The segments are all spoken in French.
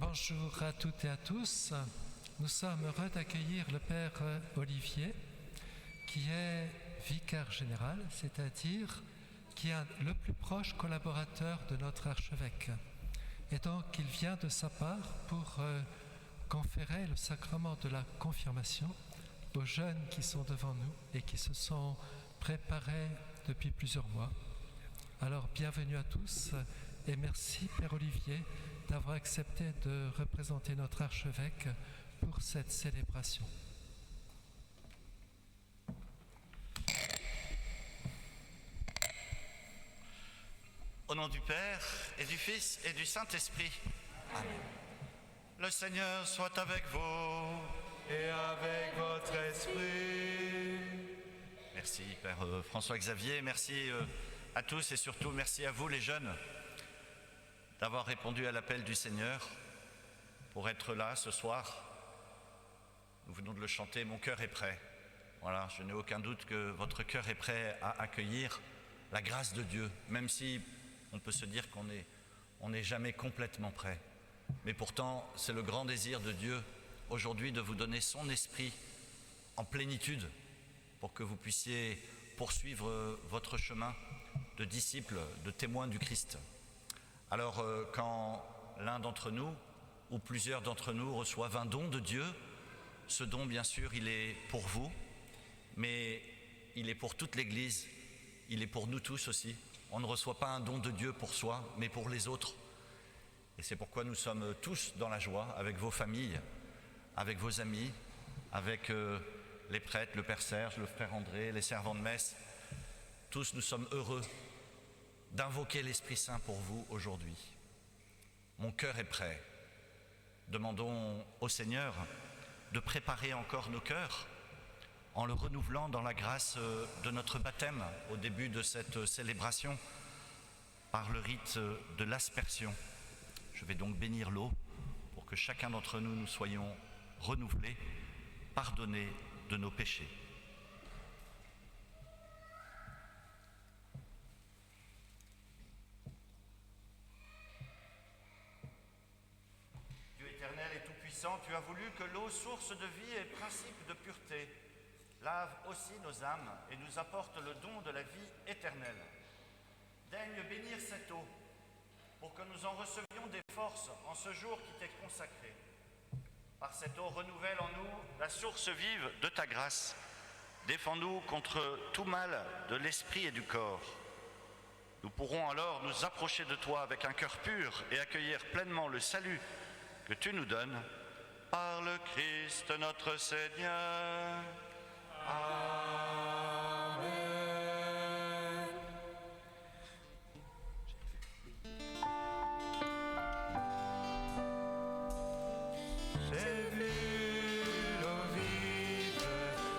Bonjour à toutes et à tous. Nous sommes heureux d'accueillir le Père Olivier, qui est vicaire général, c'est-à-dire qui est le plus proche collaborateur de notre archevêque. Et donc, il vient de sa part pour conférer le sacrement de la confirmation aux jeunes qui sont devant nous et qui se sont préparés depuis plusieurs mois. Alors, bienvenue à tous et merci, Père Olivier, d'avoir accepté de représenter notre archevêque pour cette célébration. Au nom du Père, et du Fils, et du Saint-Esprit. Amen. Le Seigneur soit avec vous. Et avec votre esprit. Merci, Père François-Xavier. Merci à tous et surtout merci à vous, les jeunes, d'avoir répondu à l'appel du Seigneur pour être là ce soir. Nous venons de le chanter, mon cœur est prêt. Voilà, je n'ai aucun doute que votre cœur est prêt à accueillir la grâce de Dieu, même si on peut se dire qu'on n'est jamais complètement prêt. Mais pourtant, c'est le grand désir de Dieu aujourd'hui de vous donner son esprit en plénitude pour que vous puissiez poursuivre votre chemin de disciples, de témoins du Christ. Alors, quand l'un d'entre nous ou plusieurs d'entre nous reçoivent un don de Dieu, ce don, bien sûr, il est pour vous, mais il est pour toute l'Église, il est pour nous tous aussi. On ne reçoit pas un don de Dieu pour soi, mais pour les autres. Et c'est pourquoi nous sommes tous dans la joie, avec vos familles, avec vos amis, avec les prêtres, le Père Serge, le Frère André, les servants de messe. Tous nous sommes heureux d'invoquer l'Esprit Saint pour vous aujourd'hui. Mon cœur est prêt. Demandons au Seigneur de préparer encore nos cœurs en le renouvelant dans la grâce de notre baptême au début de cette célébration par le rite de l'aspersion. Je vais donc bénir l'eau pour que chacun d'entre nous, nous soyons renouvelés, pardonnés de nos péchés. Dieu éternel et tout-puissant, tu as voulu que l'eau, source de vie et principe de pureté, lave aussi nos âmes et nous apporte le don de la vie éternelle. Daigne bénir cette eau pour que nous en recevions des forces en ce jour qui t'est consacré. Par cette eau, renouvelle en nous la source vive de ta grâce. Défends-nous contre tout mal de l'esprit et du corps. Nous pourrons alors nous approcher de toi avec un cœur pur et accueillir pleinement le salut que tu nous donnes par le Christ notre Seigneur. Amen. J'ai vu l'eau vive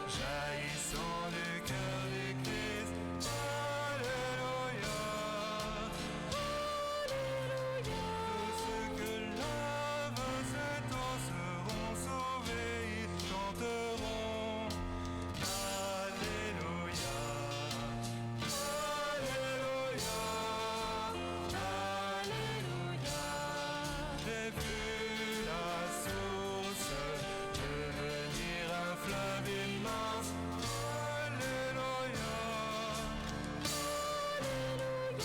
jaillissant du cœur du Christ. Alléluia. Alléluia. Tous ceux que lavent cette eau seront sauvés, ils chanteront. Alléluia. Alléluia. Alléluia. J'ai vu la source devenir un fleuve immense. Alléluia. Alléluia. Les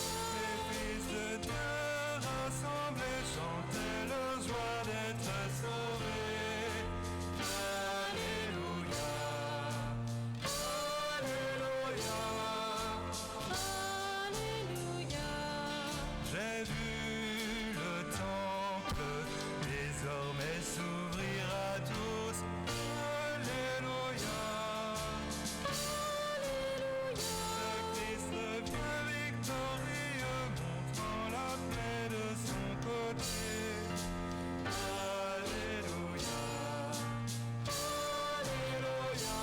fils de Dieu rassemblés chantaient leur joie d'être sauvés. Alléluia. Alléluia. Alléluia. J'ai vu le temple désormais s'ouvrir à tous. Alléluia. Alléluia. Le Christ revient victorieux, montrant la paix de son côté. Alléluia. Alléluia.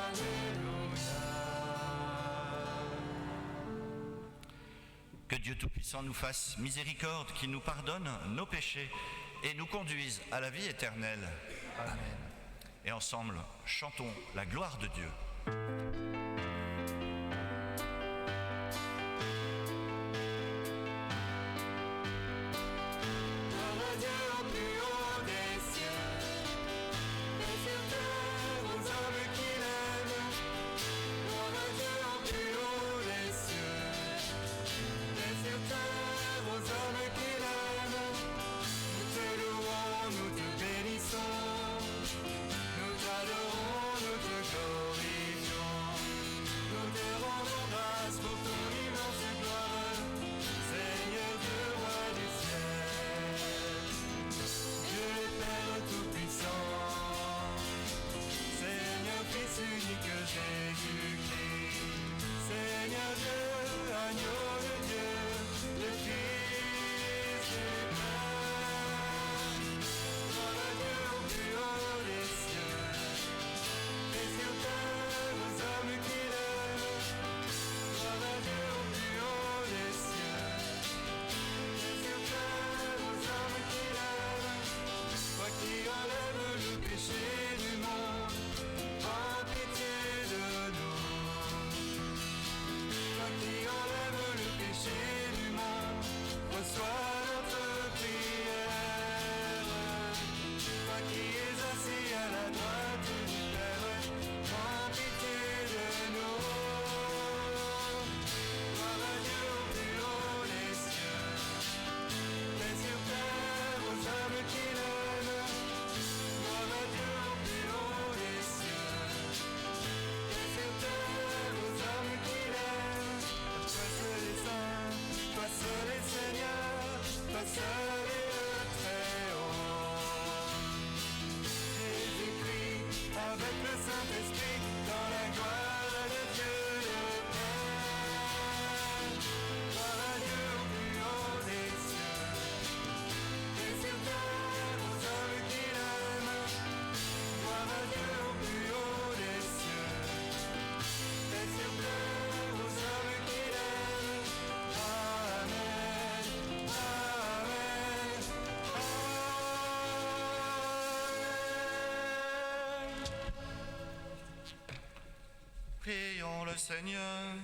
Alléluia. Que Dieu Tout-Puissant nous fasse miséricorde, qu'il nous pardonne nos péchés et nous conduise à la vie éternelle. Amen. Et ensemble, chantons la gloire de Dieu. péchés du monde, prends pitié de nous. Toi qui enlèves le péché du monde, reçois notre prière. Toi qui es assis à la droite du Père, prends pitié de nous. Gloire à Dieu au plus haut des cieux, paix sur terre aux hommes qui l'aiment. Gloire à Dieu au plus haut des cieux, paix sur terre aux hommes qui l'aiment. Toi seul est saint, toi seul est Seigneur, toi seul est le Très-Haut. Jésus-Christ, avec le Saint-Esprit, dans la gloire de Dieu le Père. Gloire à Dieu au plus haut des cieux, paix sur terre aux hommes qui l'aiment. Gloire à Dieu au plus haut des cieux, paix sur terre aux hommes qui l'aiment. Amen, amen, amen. Prions le Seigneur.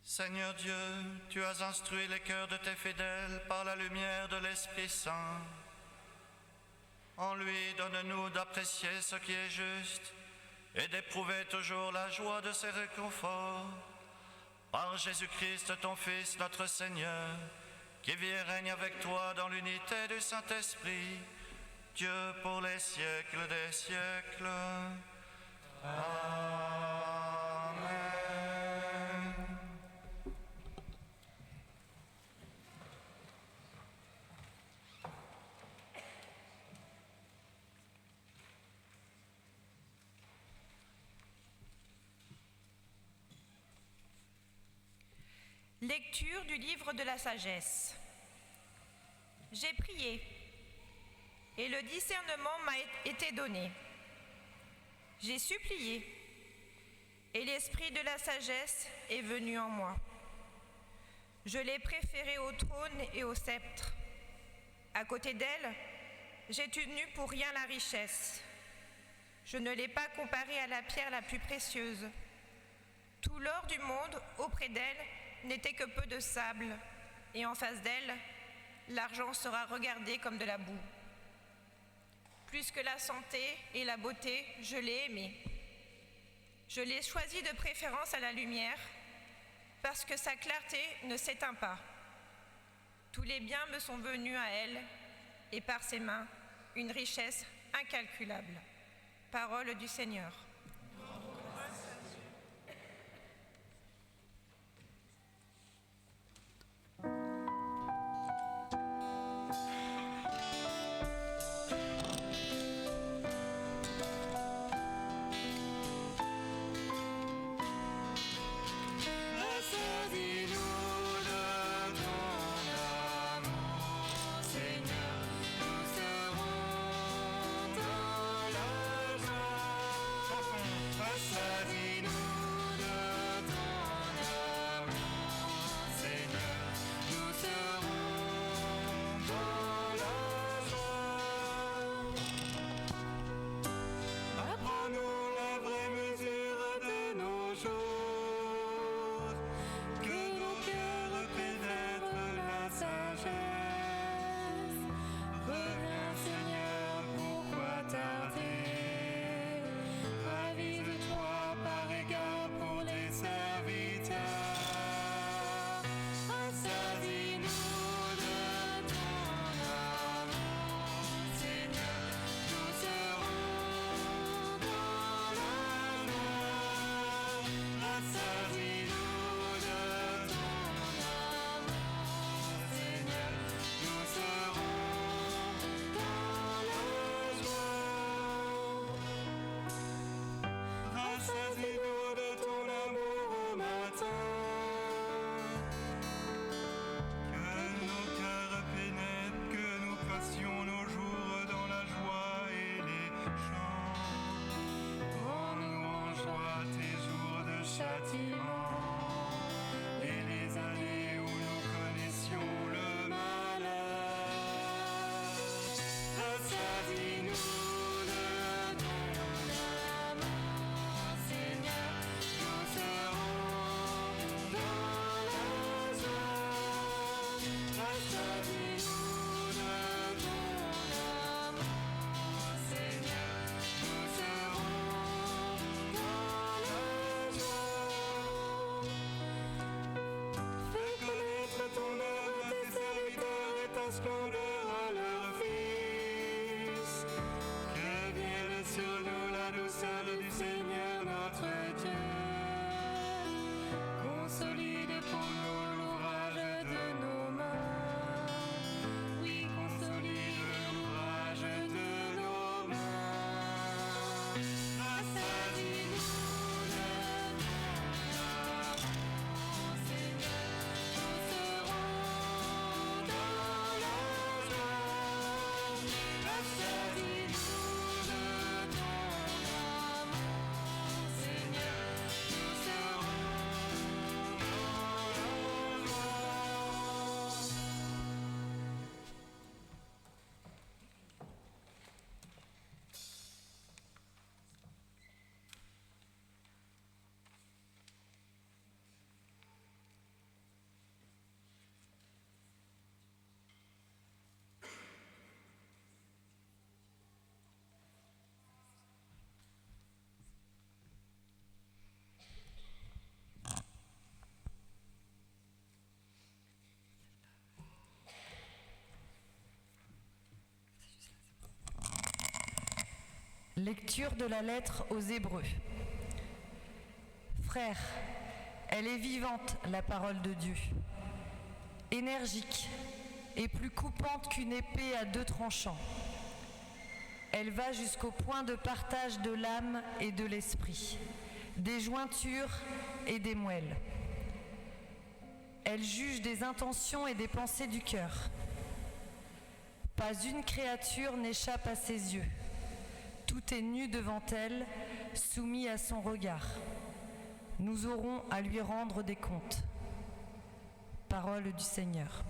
Seigneur Dieu, tu as instruit les cœurs de tes fidèles par la lumière de l'Esprit Saint. En lui, donne-nous d'apprécier ce qui est juste et d'éprouver toujours la joie de ses réconforts. Par Jésus-Christ, ton Fils, notre Seigneur, qui vit et règne avec toi dans l'unité du Saint-Esprit, Dieu pour les siècles des siècles. Amen. Lecture du livre de la sagesse. J'ai prié, et le discernement m'a été donné. J'ai supplié, et l'esprit de la sagesse est venu en moi. Je l'ai préférée au trône et au sceptre. À côté d'elle, j'ai tenu pour rien la richesse. Je ne l'ai pas comparée à la pierre la plus précieuse. Tout l'or du monde auprès d'elle n'était que peu de sable, et en face d'elle, l'argent sera regardé comme de la boue. Plus que la santé et la beauté, je l'ai aimée. Je l'ai choisie de préférence à la lumière, parce que sa clarté ne s'éteint pas. Tous les biens me sont venus à elle, et par ses mains, une richesse incalculable. Parole du Seigneur. châtiment et les années où nous connaissions le mal. splendeur à leur Fils. Que vienne sur nous la douceur du Seigneur notre Dieu. Consolide pour nous l'ouvrage de nos mains. Oui, consolide l'ouvrage de nos mains. Rassasie-nous de ton amour, Seigneur. Nous serons dans la joie. Rassasie-nous de ton amour, Seigneur. Nous serons dans la joie. Lecture de la lettre aux Hébreux. Frères, elle est vivante, la parole de Dieu, énergique et plus coupante qu'une épée à 2 tranchants. Elle va jusqu'au point de partage de l'âme et de l'esprit, des jointures et des moelles. Elle juge des intentions et des pensées du cœur. Pas une créature n'échappe à ses yeux. Tout est nu devant elle, soumis à son regard. Nous aurons à lui rendre des comptes. Parole du Seigneur.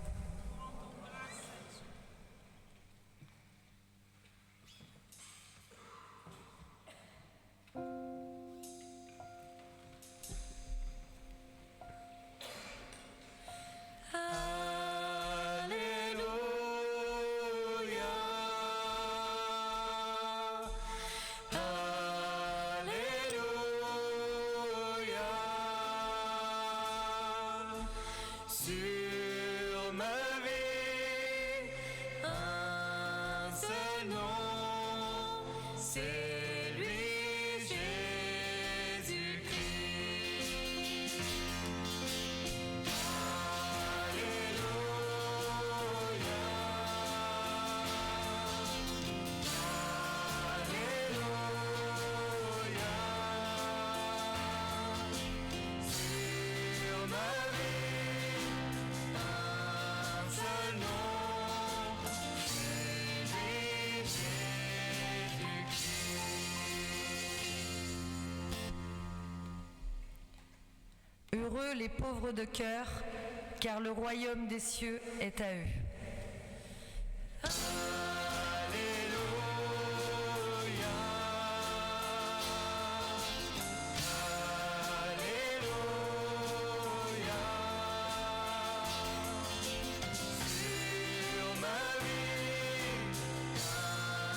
Sur ma vie, un seul nom, c'est lui, Jésus-Christ. Sur ma vie, un seul nom, c'est lui, Jésus-Christ. Heureux les pauvres de cœur, car le royaume des cieux est à eux. Sur ma vie,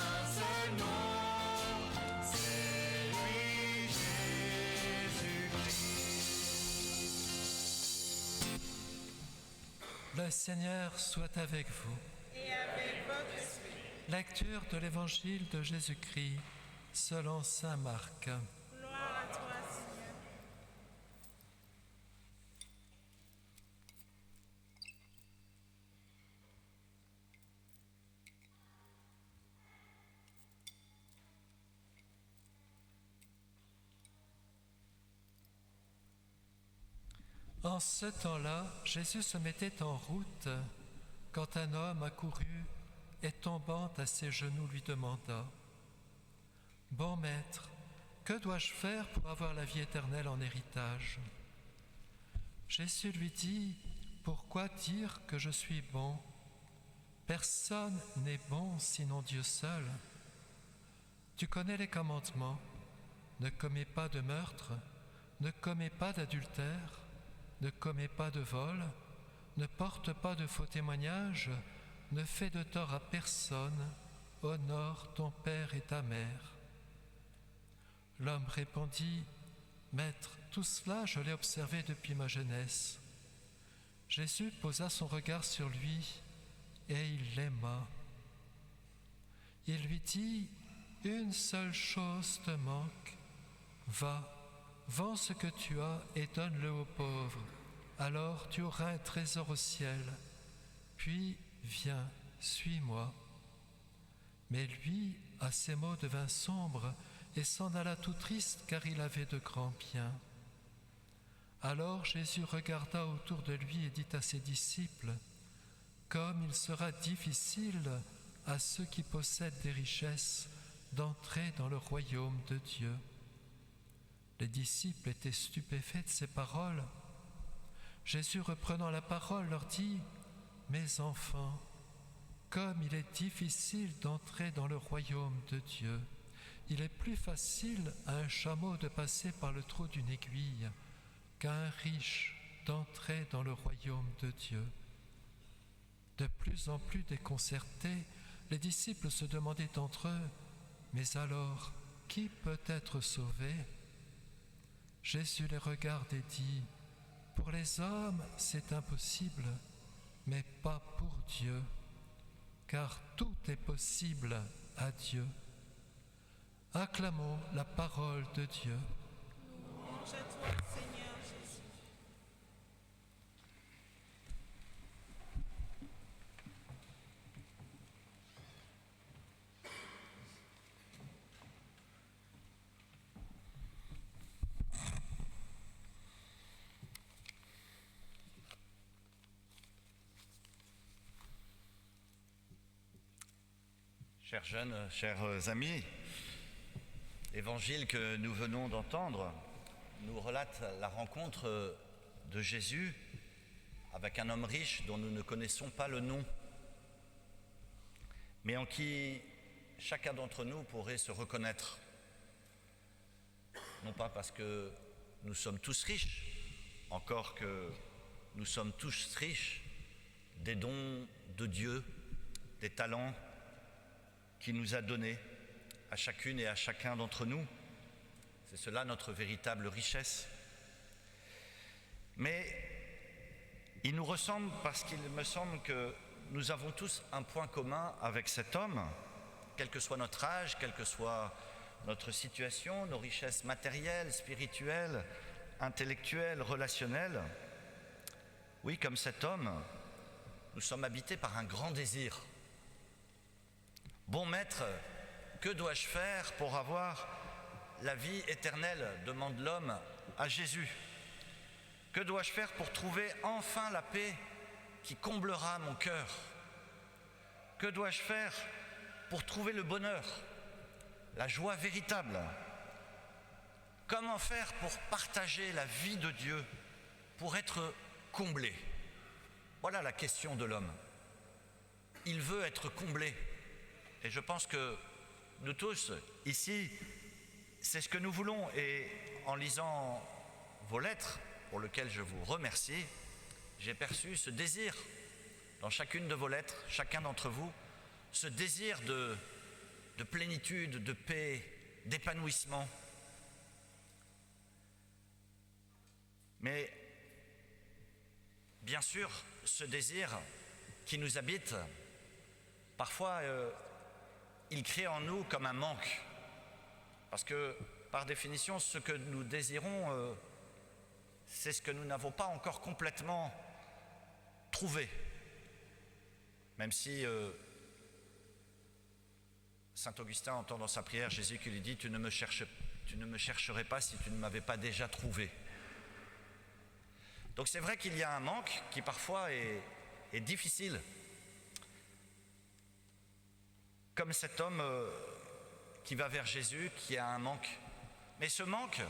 un seul nom, c'est lui, Jésus-Christ. Le Seigneur soit avec vous. Et avec votre esprit. Lecture de l'Évangile de Jésus-Christ selon saint Marc. Gloire à toi, Seigneur. En ce temps-là, Jésus se mettait en route quand un homme accourut et tombant à ses genoux lui demanda « Bon maître, que dois-je faire pour avoir la vie éternelle en héritage ?» Jésus lui dit « Pourquoi dire que je suis bon ? Personne n'est bon sinon Dieu seul. Tu connais les commandements. Ne commets pas de meurtre, ne commets pas d'adultère, ne commets pas de vol, ne porte pas de faux témoignages, ne fais de tort à personne, honore ton père et ta mère. » L'homme répondit, « Maître, tout cela je l'ai observé depuis ma jeunesse. » Jésus posa son regard sur lui et il l'aima. Il lui dit, une seule chose te manque, va, vends ce que tu as et donne-le aux pauvres, alors tu auras un trésor au ciel, puis viens, suis-moi. Mais lui, à ces mots, devint sombre et s'en alla tout triste car il avait de grands biens. Alors Jésus regarda autour de lui et dit à ses disciples, comme il sera difficile à ceux qui possèdent des richesses d'entrer dans le royaume de Dieu. Les disciples étaient stupéfaits de ces paroles. Jésus, reprenant la parole, leur dit, mes enfants, comme il est difficile d'entrer dans le royaume de Dieu, il est plus facile à un chameau de passer par le trou d'une aiguille qu'à un riche d'entrer dans le royaume de Dieu. De plus en plus déconcertés, les disciples se demandaient entre eux, mais alors, qui peut être sauvé? Jésus les regarde et dit, pour les hommes, c'est impossible, mais pas pour Dieu, car tout est possible à Dieu. Acclamons la parole de Dieu. Louange à toi, Seigneur Jésus. Chers jeunes, chers amis, l'évangile que nous venons d'entendre nous relate la rencontre de Jésus avec un homme riche dont nous ne connaissons pas le nom, mais en qui chacun d'entre nous pourrait se reconnaître. Non pas parce que nous sommes tous riches, encore que nous sommes tous riches des dons de Dieu, des talents qu'il nous a donnés à chacune et à chacun d'entre nous. C'est cela notre véritable richesse. Mais il nous ressemble parce qu'il me semble que nous avons tous un point commun avec cet homme, quel que soit notre âge, quelle que soit notre situation, nos richesses matérielles, spirituelles, intellectuelles, relationnelles. Oui, comme cet homme, nous sommes habités par un grand désir. Bon maître, que dois-je faire pour avoir la vie éternelle, demande l'homme à Jésus. Que dois-je faire pour trouver enfin la paix qui comblera mon cœur? Que dois-je faire pour trouver le bonheur, la joie véritable? Comment faire pour partager la vie de Dieu, pour être comblé? Voilà la question de l'homme. Il veut être comblé. Et je pense que nous tous, ici, c'est ce que nous voulons. Et en lisant vos lettres, pour lesquelles je vous remercie, j'ai perçu ce désir dans chacune de vos lettres, chacun d'entre vous, ce désir de plénitude, de paix, d'épanouissement. Mais bien sûr, ce désir qui nous habite, parfois il crée en nous comme un manque. Parce que, par définition, ce que nous désirons, c'est ce que nous n'avons pas encore complètement trouvé. Même si saint Augustin entend dans sa prière Jésus qui lui dit « Tu ne me chercherais pas si tu ne m'avais pas déjà trouvé ». Donc c'est vrai qu'il y a un manque qui parfois est difficile. Comme cet homme qui va vers Jésus, qui a un manque. Mais ce manque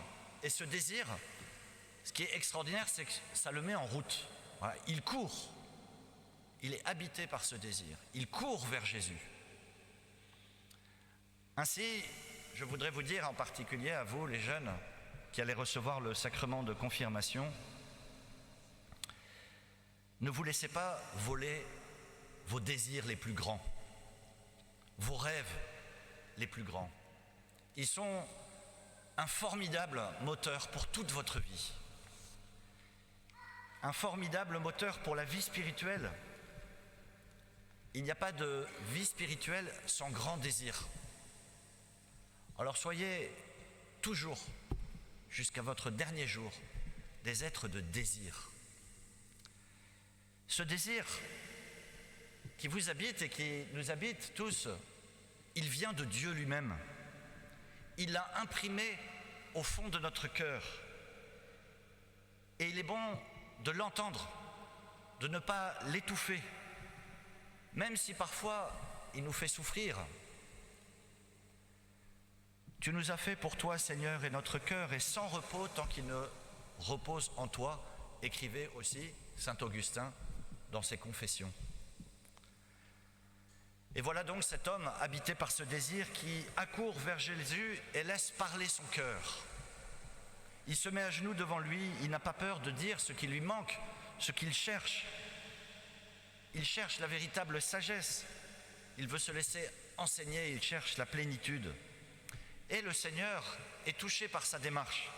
et ce désir, ce qui est extraordinaire, c'est que ça le met en route. Voilà, il court. Il est habité par ce désir. Il court vers Jésus. Ainsi, je voudrais vous dire en particulier à vous, les jeunes, qui allez recevoir le sacrement de confirmation, ne vous laissez pas voler vos désirs les plus grands, vos rêves les plus grands. Ils sont un formidable moteur pour toute votre vie, un formidable moteur pour la vie spirituelle. Il n'y a pas de vie spirituelle sans grand désir. Alors soyez toujours, jusqu'à votre dernier jour, des êtres de désir. Ce désir qui vous habite et qui nous habite tous, il vient de Dieu lui-même. Il l'a imprimé au fond de notre cœur. Et il est bon de l'entendre, de ne pas l'étouffer, même si parfois il nous fait souffrir. Tu nous as fait pour toi, Seigneur, et notre cœur est sans repos tant qu'il ne repose en toi, écrivait aussi saint Augustin dans ses Confessions. Et voilà donc cet homme habité par ce désir qui accourt vers Jésus et laisse parler son cœur. Il se met à genoux devant lui, il n'a pas peur de dire ce qui lui manque, ce qu'il cherche. Il cherche la véritable sagesse, il veut se laisser enseigner, il cherche la plénitude. Et le Seigneur est touché par sa démarche,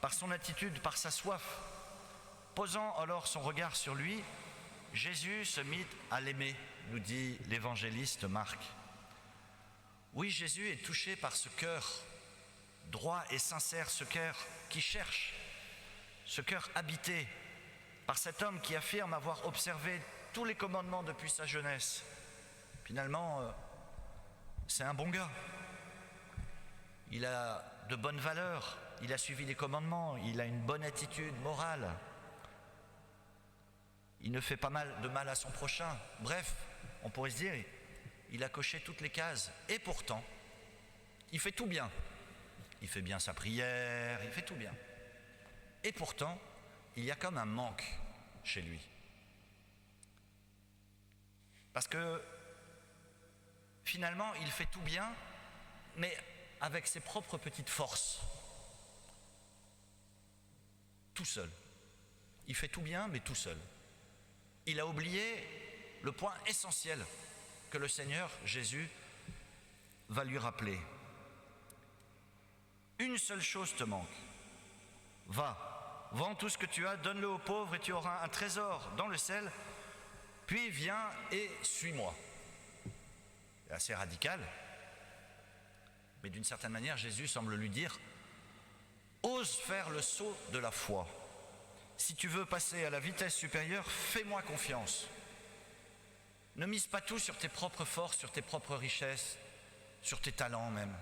par son attitude, par sa soif. Posant alors son regard sur lui, Jésus se mit à l'aimer, nous dit l'évangéliste Marc. Oui, Jésus est touché par ce cœur droit et sincère, ce cœur qui cherche, ce cœur habité par cet homme qui affirme avoir observé tous les commandements depuis sa jeunesse. Finalement, c'est un bon gars. Il a de bonnes valeurs, il a suivi les commandements, il a une bonne attitude morale. Il ne fait pas de mal à son prochain. Bref, on pourrait se dire, il a coché toutes les cases. Et pourtant, il fait tout bien. Il fait bien sa prière, il fait tout bien. Et pourtant, il y a comme un manque chez lui. Parce que finalement, il fait tout bien, mais avec ses propres petites forces. Tout seul. Il fait tout bien, mais tout seul. Il a oublié le point essentiel que le Seigneur Jésus va lui rappeler. Une seule chose te manque. Va, vends tout ce que tu as, donne-le aux pauvres et tu auras un trésor dans le ciel. Puis viens et suis-moi. C'est assez radical. Mais d'une certaine manière, Jésus semble lui dire, ose faire le saut de la foi. Si tu veux passer à la vitesse supérieure, fais-moi confiance. Ne mise pas tout sur tes propres forces, sur tes propres richesses, sur tes talents même.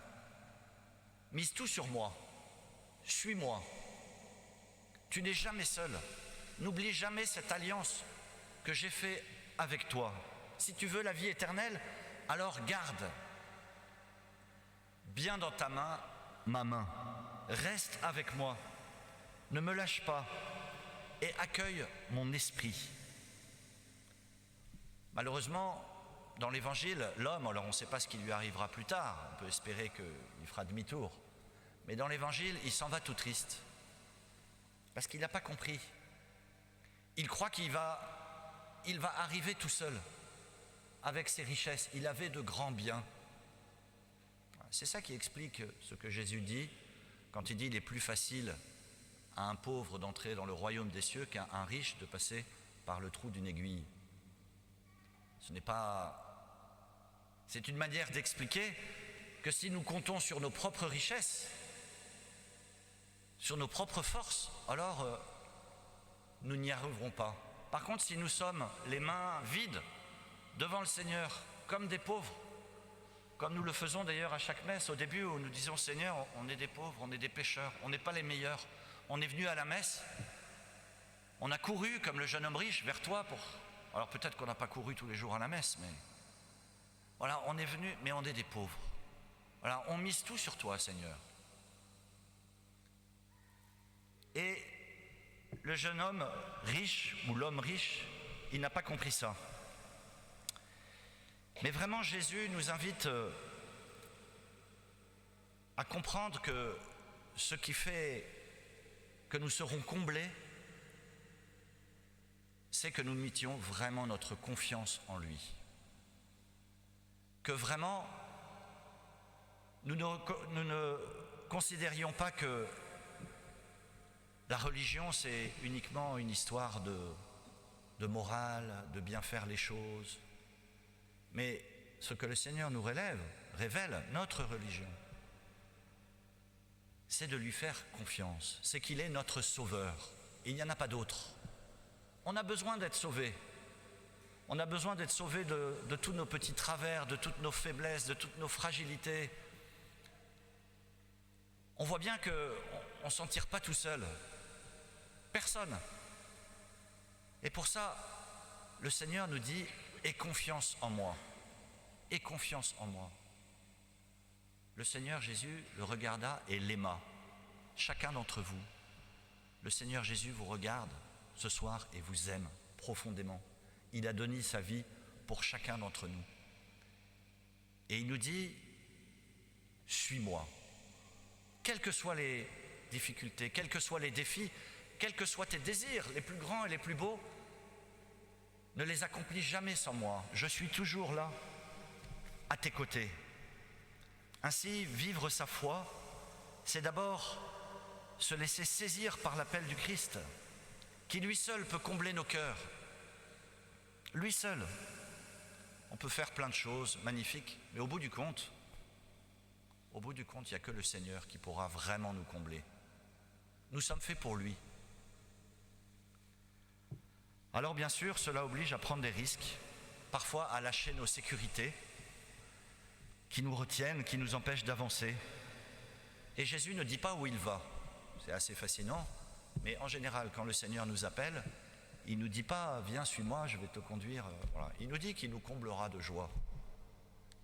Mise tout sur moi. Suis-moi. Tu n'es jamais seul. N'oublie jamais cette alliance que j'ai faite avec toi. Si tu veux la vie éternelle, alors garde bien dans ta main ma main. Reste avec moi. Ne me lâche pas. Et accueille mon esprit. Malheureusement, dans l'évangile, l'homme, alors on ne sait pas ce qui lui arrivera plus tard, on peut espérer qu'il fera demi-tour, mais dans l'évangile, il s'en va tout triste, parce qu'il n'a pas compris. Il croit qu'il va arriver tout seul, avec ses richesses. Il avait de grands biens. C'est ça qui explique ce que Jésus dit, quand il dit il est plus facile à un pauvre d'entrer dans le royaume des cieux qu'à un riche de passer par le trou d'une aiguille. C'est une manière d'expliquer que si nous comptons sur nos propres richesses, sur nos propres forces, alors nous n'y arriverons pas. Par contre, si nous sommes les mains vides devant le Seigneur, comme des pauvres, comme nous le faisons d'ailleurs à chaque messe, au début où nous disons Seigneur, on est des pauvres, on est des pécheurs, on n'est pas les meilleurs. On est venu à la messe, on a couru comme le jeune homme riche vers toi pour... Alors peut-être qu'on n'a pas couru tous les jours à la messe, mais... Voilà, on est venu, mais on est des pauvres. Voilà, on mise tout sur toi, Seigneur. Et le jeune homme riche, ou l'homme riche, il n'a pas compris ça. Mais vraiment, Jésus nous invite à comprendre que ce qui fait que nous serons comblés, c'est que nous mettions vraiment notre confiance en lui. Que vraiment, nous ne considérions pas que la religion, c'est uniquement une histoire de morale, de bien faire les choses. Mais ce que le Seigneur nous révèle notre religion, c'est de lui faire confiance. C'est qu'il est notre sauveur. Il n'y en a pas d'autre. On a besoin d'être sauvé. On a besoin d'être sauvé de tous nos petits travers, de toutes nos faiblesses, de toutes nos fragilités. On voit bien qu'on ne s'en tire pas tout seul. Personne. Et pour ça, le Seigneur nous dit « Aie confiance en moi. Aie confiance en moi. » Le Seigneur Jésus le regarda et l'aima. Chacun d'entre vous, le Seigneur Jésus vous regarde ce soir et vous aime profondément. Il a donné sa vie pour chacun d'entre nous. Et il nous dit « Suis-moi. » Quelles que soient les difficultés, quels que soient les défis, quels que soient tes désirs, les plus grands et les plus beaux, ne les accomplis jamais sans moi. Je suis toujours là, à tes côtés. Ainsi, vivre sa foi, c'est d'abord se laisser saisir par l'appel du Christ, qui lui seul peut combler nos cœurs. Lui seul. On peut faire plein de choses magnifiques, mais au bout du compte, il n'y a que le Seigneur qui pourra vraiment nous combler. Nous sommes faits pour lui. Alors bien sûr, cela oblige à prendre des risques, parfois à lâcher nos sécurités, qui nous retiennent, qui nous empêchent d'avancer. Et Jésus ne dit pas où il va. C'est assez fascinant, mais en général, quand le Seigneur nous appelle, il ne nous dit pas « Viens, suis-moi, je vais te conduire ». Voilà. Il nous dit qu'il nous comblera de joie.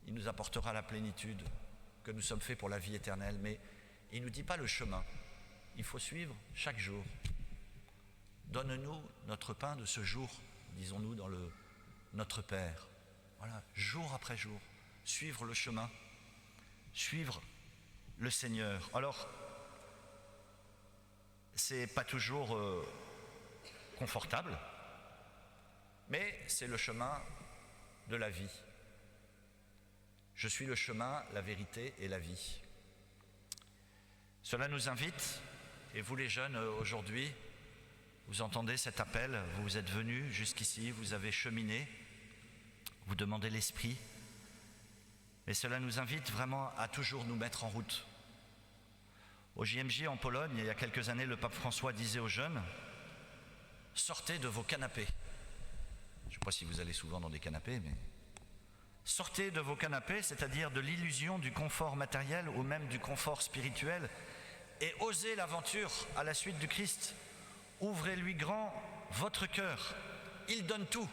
Il nous apportera la plénitude, que nous sommes faits pour la vie éternelle, mais il ne nous dit pas le chemin. Il faut suivre chaque jour. Donne-nous notre pain de ce jour, disons-nous dans Notre Père. Voilà, jour après jour, suivre le chemin, suivre le Seigneur. Alors, c'est pas toujours confortable, mais c'est le chemin de la vie. Je suis le chemin, la vérité et la vie. Cela nous invite, et vous les jeunes aujourd'hui, vous entendez cet appel, vous êtes venus jusqu'ici, vous avez cheminé, vous demandez l'Esprit, mais cela nous invite vraiment à toujours nous mettre en route. Au JMJ en Pologne, il y a quelques années, le pape François disait aux jeunes « Sortez de vos canapés ». Je ne sais pas si vous allez souvent dans des canapés, mais... Sortez de vos canapés, c'est-à-dire de l'illusion du confort matériel ou même du confort spirituel, et osez l'aventure à la suite du Christ. Ouvrez-lui grand votre cœur, il donne tout.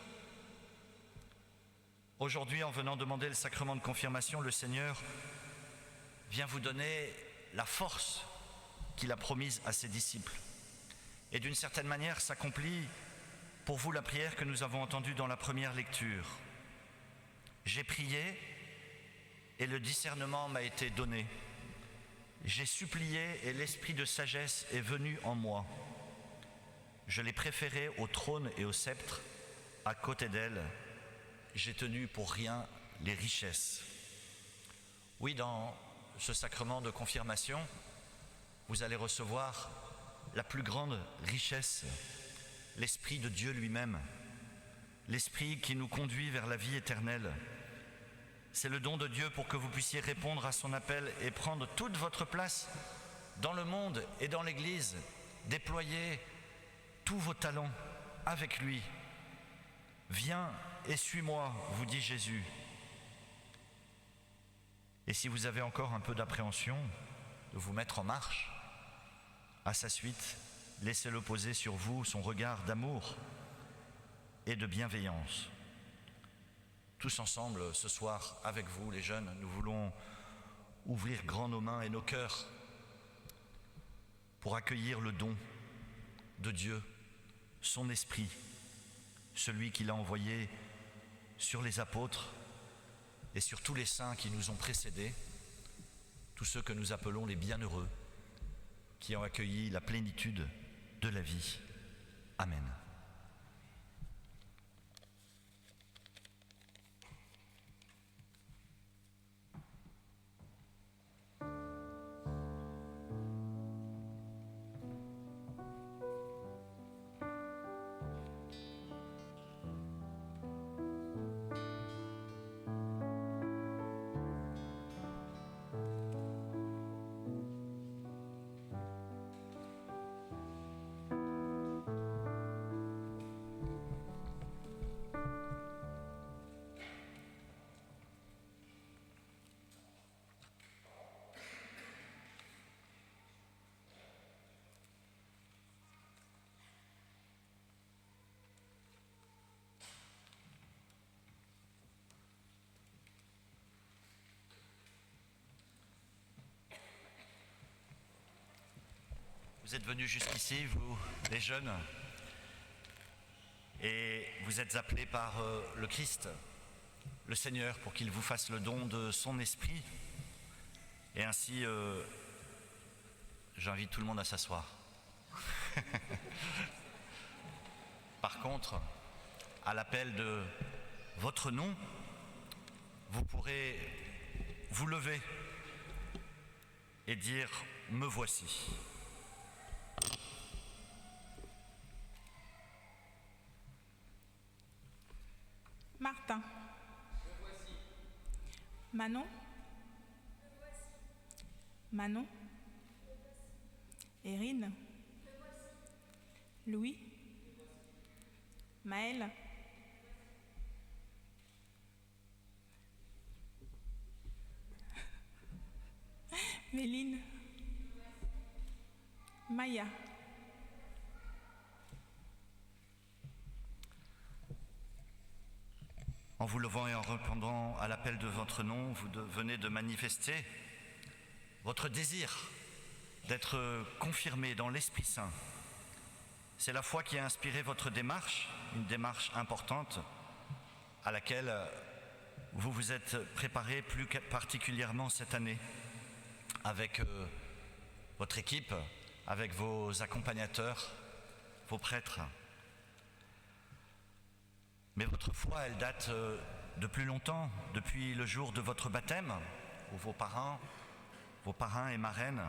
Aujourd'hui, en venant demander le sacrement de confirmation, le Seigneur vient vous donner la force qu'il a promise à ses disciples. Et d'une certaine manière s'accomplit pour vous la prière que nous avons entendue dans la première lecture. J'ai prié et le discernement m'a été donné. J'ai supplié et l'esprit de sagesse est venu en moi. Je l'ai préféré au trône et au sceptre. À côté d'elle, j'ai tenu pour rien les richesses. Oui, dans ce sacrement de confirmation, vous allez recevoir la plus grande richesse, l'Esprit de Dieu lui-même, l'Esprit qui nous conduit vers la vie éternelle. C'est le don de Dieu pour que vous puissiez répondre à son appel et prendre toute votre place dans le monde et dans l'Église, déployer tous vos talents avec lui. Viens et suis-moi, vous dit Jésus. Et si vous avez encore un peu d'appréhension de vous mettre en marche, à sa suite, laissez-le poser sur vous son regard d'amour et de bienveillance. Tous ensemble, ce soir, avec vous, les jeunes, nous voulons ouvrir grand nos mains et nos cœurs pour accueillir le don de Dieu, son Esprit, celui qu'il a envoyé sur les apôtres et sur tous les saints qui nous ont précédés, tous ceux que nous appelons les bienheureux, qui ont accueilli la plénitude de la vie. Amen. Vous êtes venus jusqu'ici, vous, les jeunes, et vous êtes appelés par le Christ, le Seigneur, pour qu'il vous fasse le don de son esprit. Et ainsi, j'invite tout le monde à s'asseoir. Par contre, à l'appel de votre nom, vous pourrez vous lever et dire « Me voici ». Martin. Manon. Manon. Erin. Louis. Maël. Méline. Maya. En vous levant et en répondant à l'appel de votre nom, vous venez de manifester votre désir d'être confirmé dans l'Esprit Saint. C'est la foi qui a inspiré votre démarche, une démarche importante à laquelle vous vous êtes préparé plus particulièrement cette année avec votre équipe, avec vos accompagnateurs, vos prêtres. Mais votre foi, elle date de plus longtemps, depuis le jour de votre baptême, où vos parrains et marraines,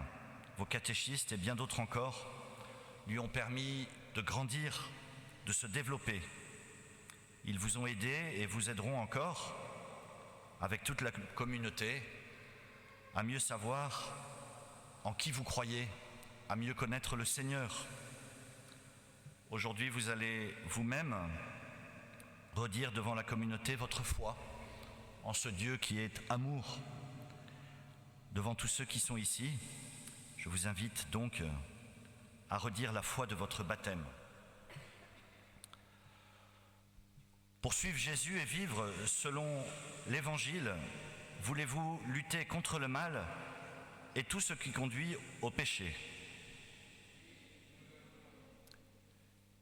vos catéchistes et bien d'autres encore, lui ont permis de grandir, de se développer. Ils vous ont aidé et vous aideront encore, avec toute la communauté, à mieux savoir en qui vous croyez, à mieux connaître le Seigneur. Aujourd'hui, vous allez vous-même redire devant la communauté votre foi en ce Dieu qui est amour. Devant tous ceux qui sont ici, je vous invite donc à redire la foi de votre baptême. Pour suivre Jésus et vivre selon l'Évangile, voulez-vous lutter contre le mal et tout ce qui conduit au péché?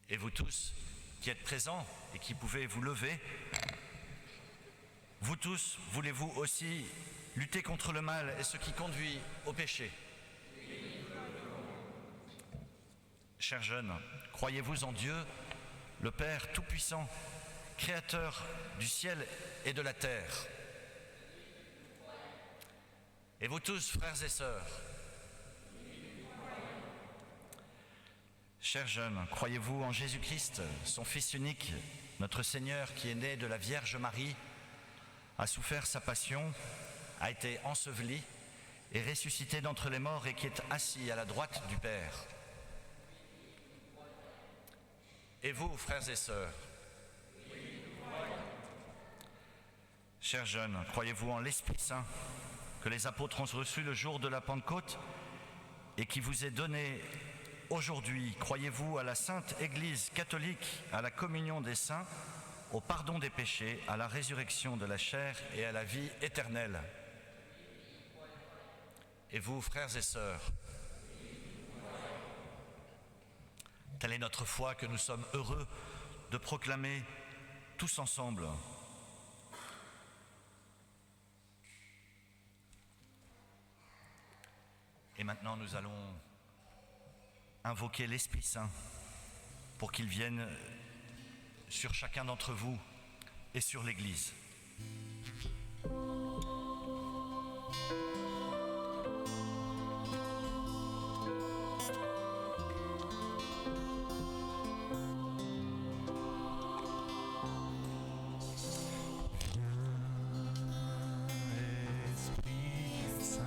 Et vous tous qui êtes présents et qui pouvez vous lever, vous tous, voulez-vous aussi lutter contre le mal et ce qui conduit au péché? Chers jeunes, croyez-vous en Dieu, le Père Tout-Puissant, Créateur du ciel et de la terre? Et vous tous, frères et sœurs, chers jeunes, croyez-vous en Jésus-Christ, son Fils unique, notre Seigneur, qui est né de la Vierge Marie, a souffert sa passion, a été enseveli et ressuscité d'entre les morts et qui est assis à la droite du Père? Et vous, frères et sœurs, chers jeunes, croyez-vous en l'Esprit Saint que les apôtres ont reçu le jour de la Pentecôte et qui vous est donné aujourd'hui? Croyez-vous à la Sainte Église catholique, à la communion des saints, au pardon des péchés, à la résurrection de la chair et à la vie éternelle? Et vous, frères et sœurs, telle est notre foi que nous sommes heureux de proclamer tous ensemble. Et maintenant, nous allons invoquer l'Esprit Saint pour qu'il vienne sur chacun d'entre vous et sur l'Église. Esprit Saint.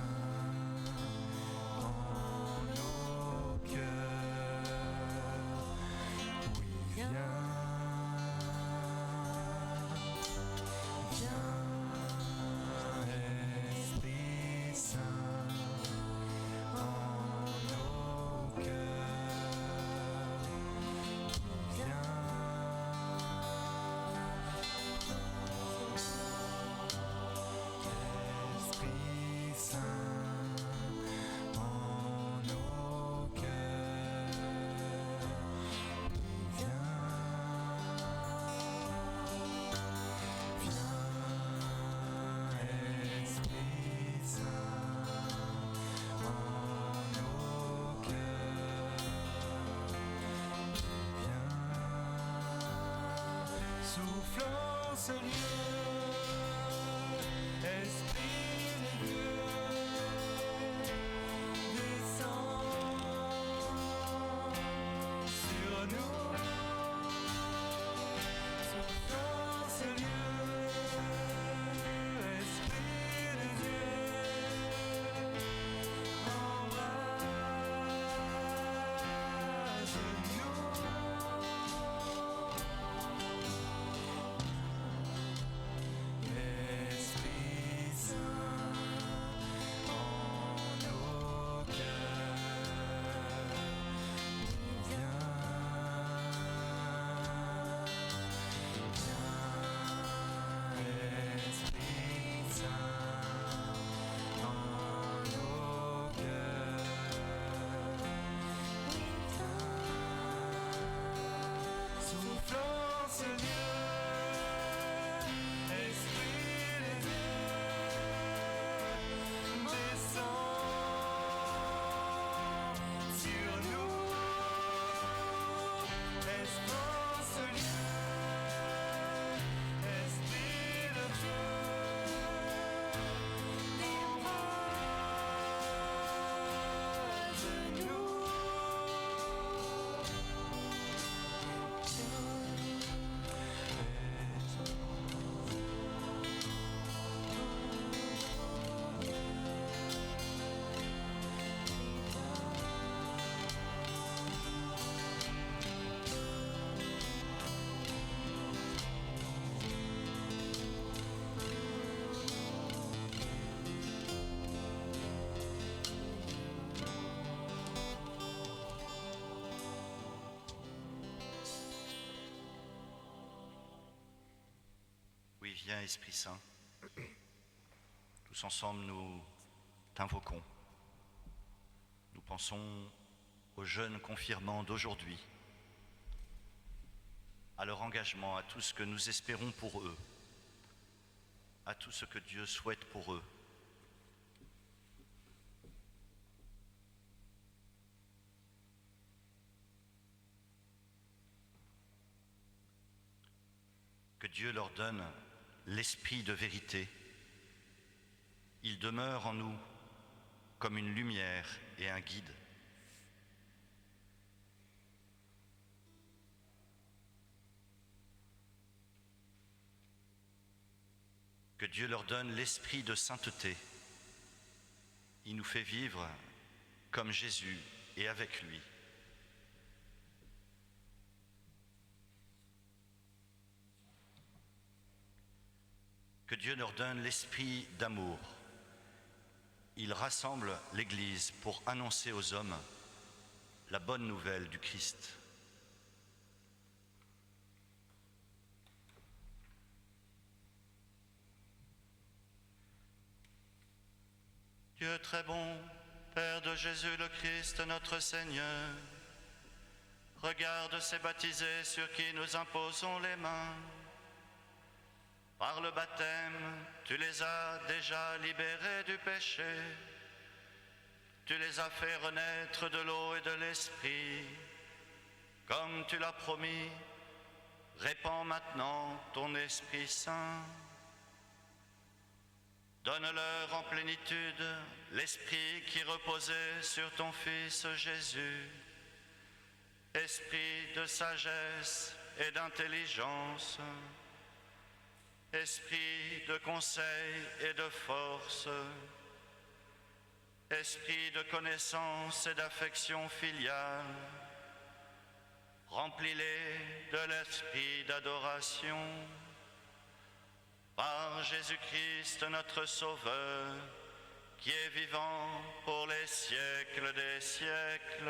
Souffle en ce lieu, Esprit de Dieu, descends sur nous. Souffle en ce lieu, Esprit de Dieu, embrase-nous. Esprit Saint en nos cœurs, viens, Esprit Saint en nos cœurs, souffle en ce lieu, Esprit de Dieu, descends sur nous, reste en ce lieu, Esprit de Dieu, embrase-nous. Oui, viens Esprit Saint. Tous ensemble, nous t'invoquons. Nous pensons aux jeunes confirmants d'aujourd'hui, à leur engagement, à tout ce que nous espérons pour eux, à tout ce que Dieu souhaite pour eux. Que Dieu leur donne l'esprit de vérité. Il demeure en nous comme une lumière et un guide. Que Dieu leur donne l'esprit de sainteté. Il nous fait vivre comme Jésus et avec lui. Que Dieu leur donne l'esprit d'amour. Il rassemble l'Église pour annoncer aux hommes la bonne nouvelle du Christ. Dieu très bon, Père de Jésus le Christ, notre Seigneur, regarde ces baptisés sur qui nous imposons les mains. Par le baptême, tu les as déjà libérés du péché. Tu les as fait renaître de l'eau et de l'esprit. Comme tu l'as promis, répands maintenant ton Esprit Saint. Donne-leur en plénitude l'esprit qui reposait sur ton Fils Jésus, esprit de sagesse et d'intelligence, esprit de conseil et de force, esprit de connaissance et d'affection filiale. Remplis-les de l'esprit d'adoration. Par Jésus-Christ notre Sauveur, qui est vivant pour les siècles des siècles.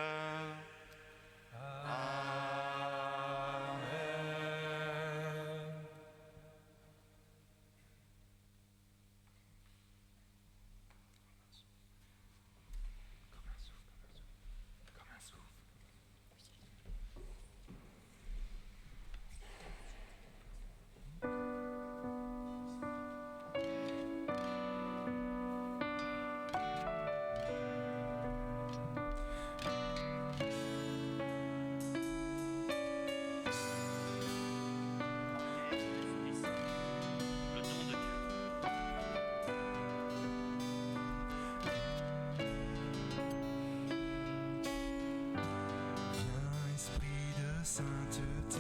sainteté,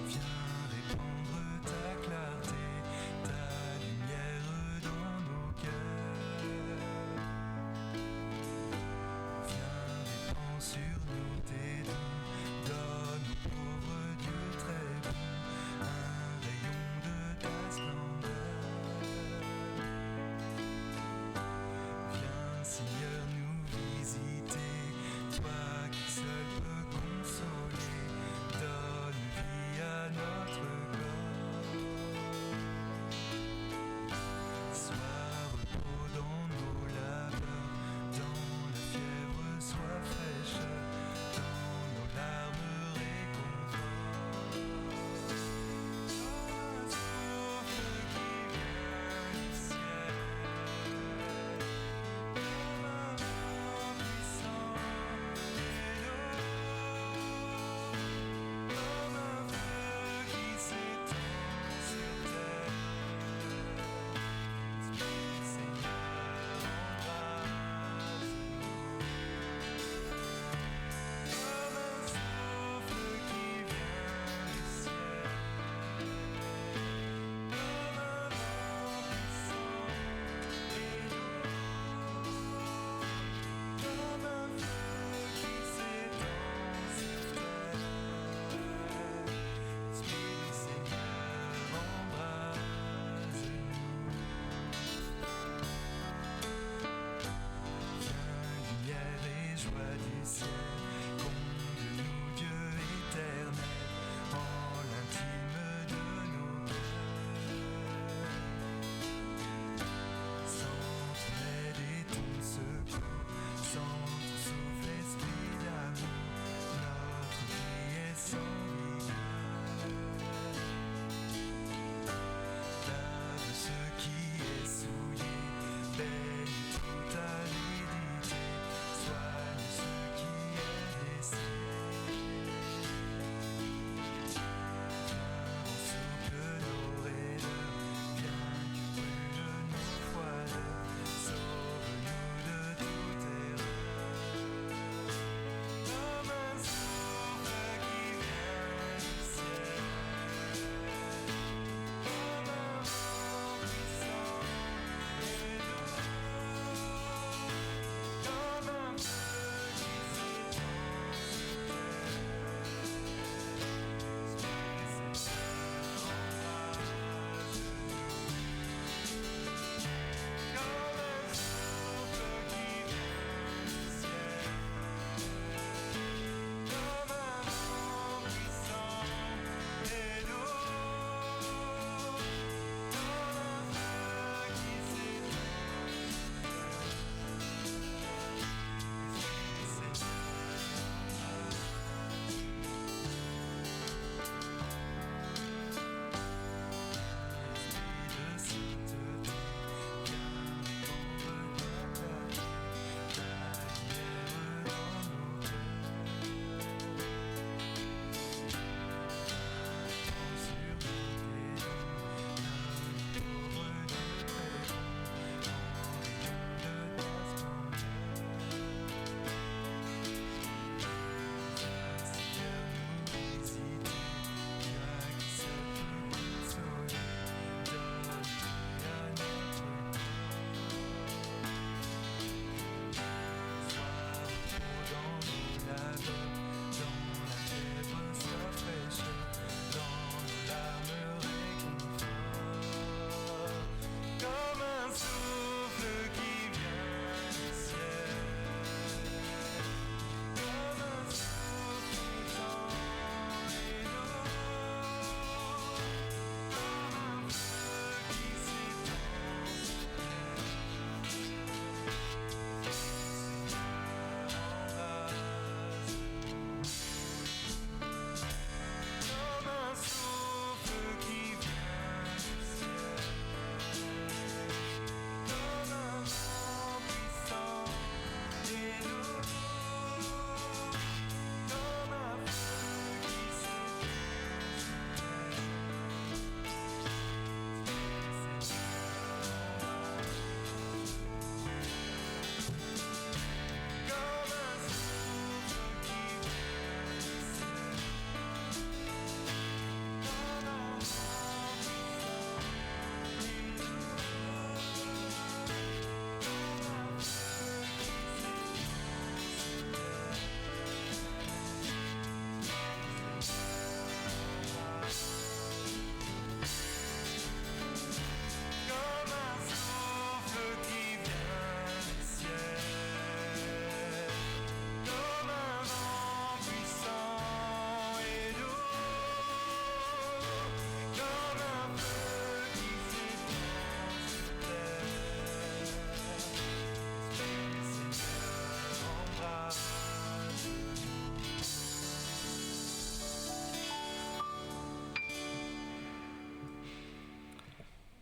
viens répandre ta clarté, ta lumière dans nos cœurs. Viens répandre sur nous tes dons, donne aux pauvres Dieu très bon, un rayon de ta splendeur. Viens Seigneur nous visiter, toi qui seul peux consoler, donne vie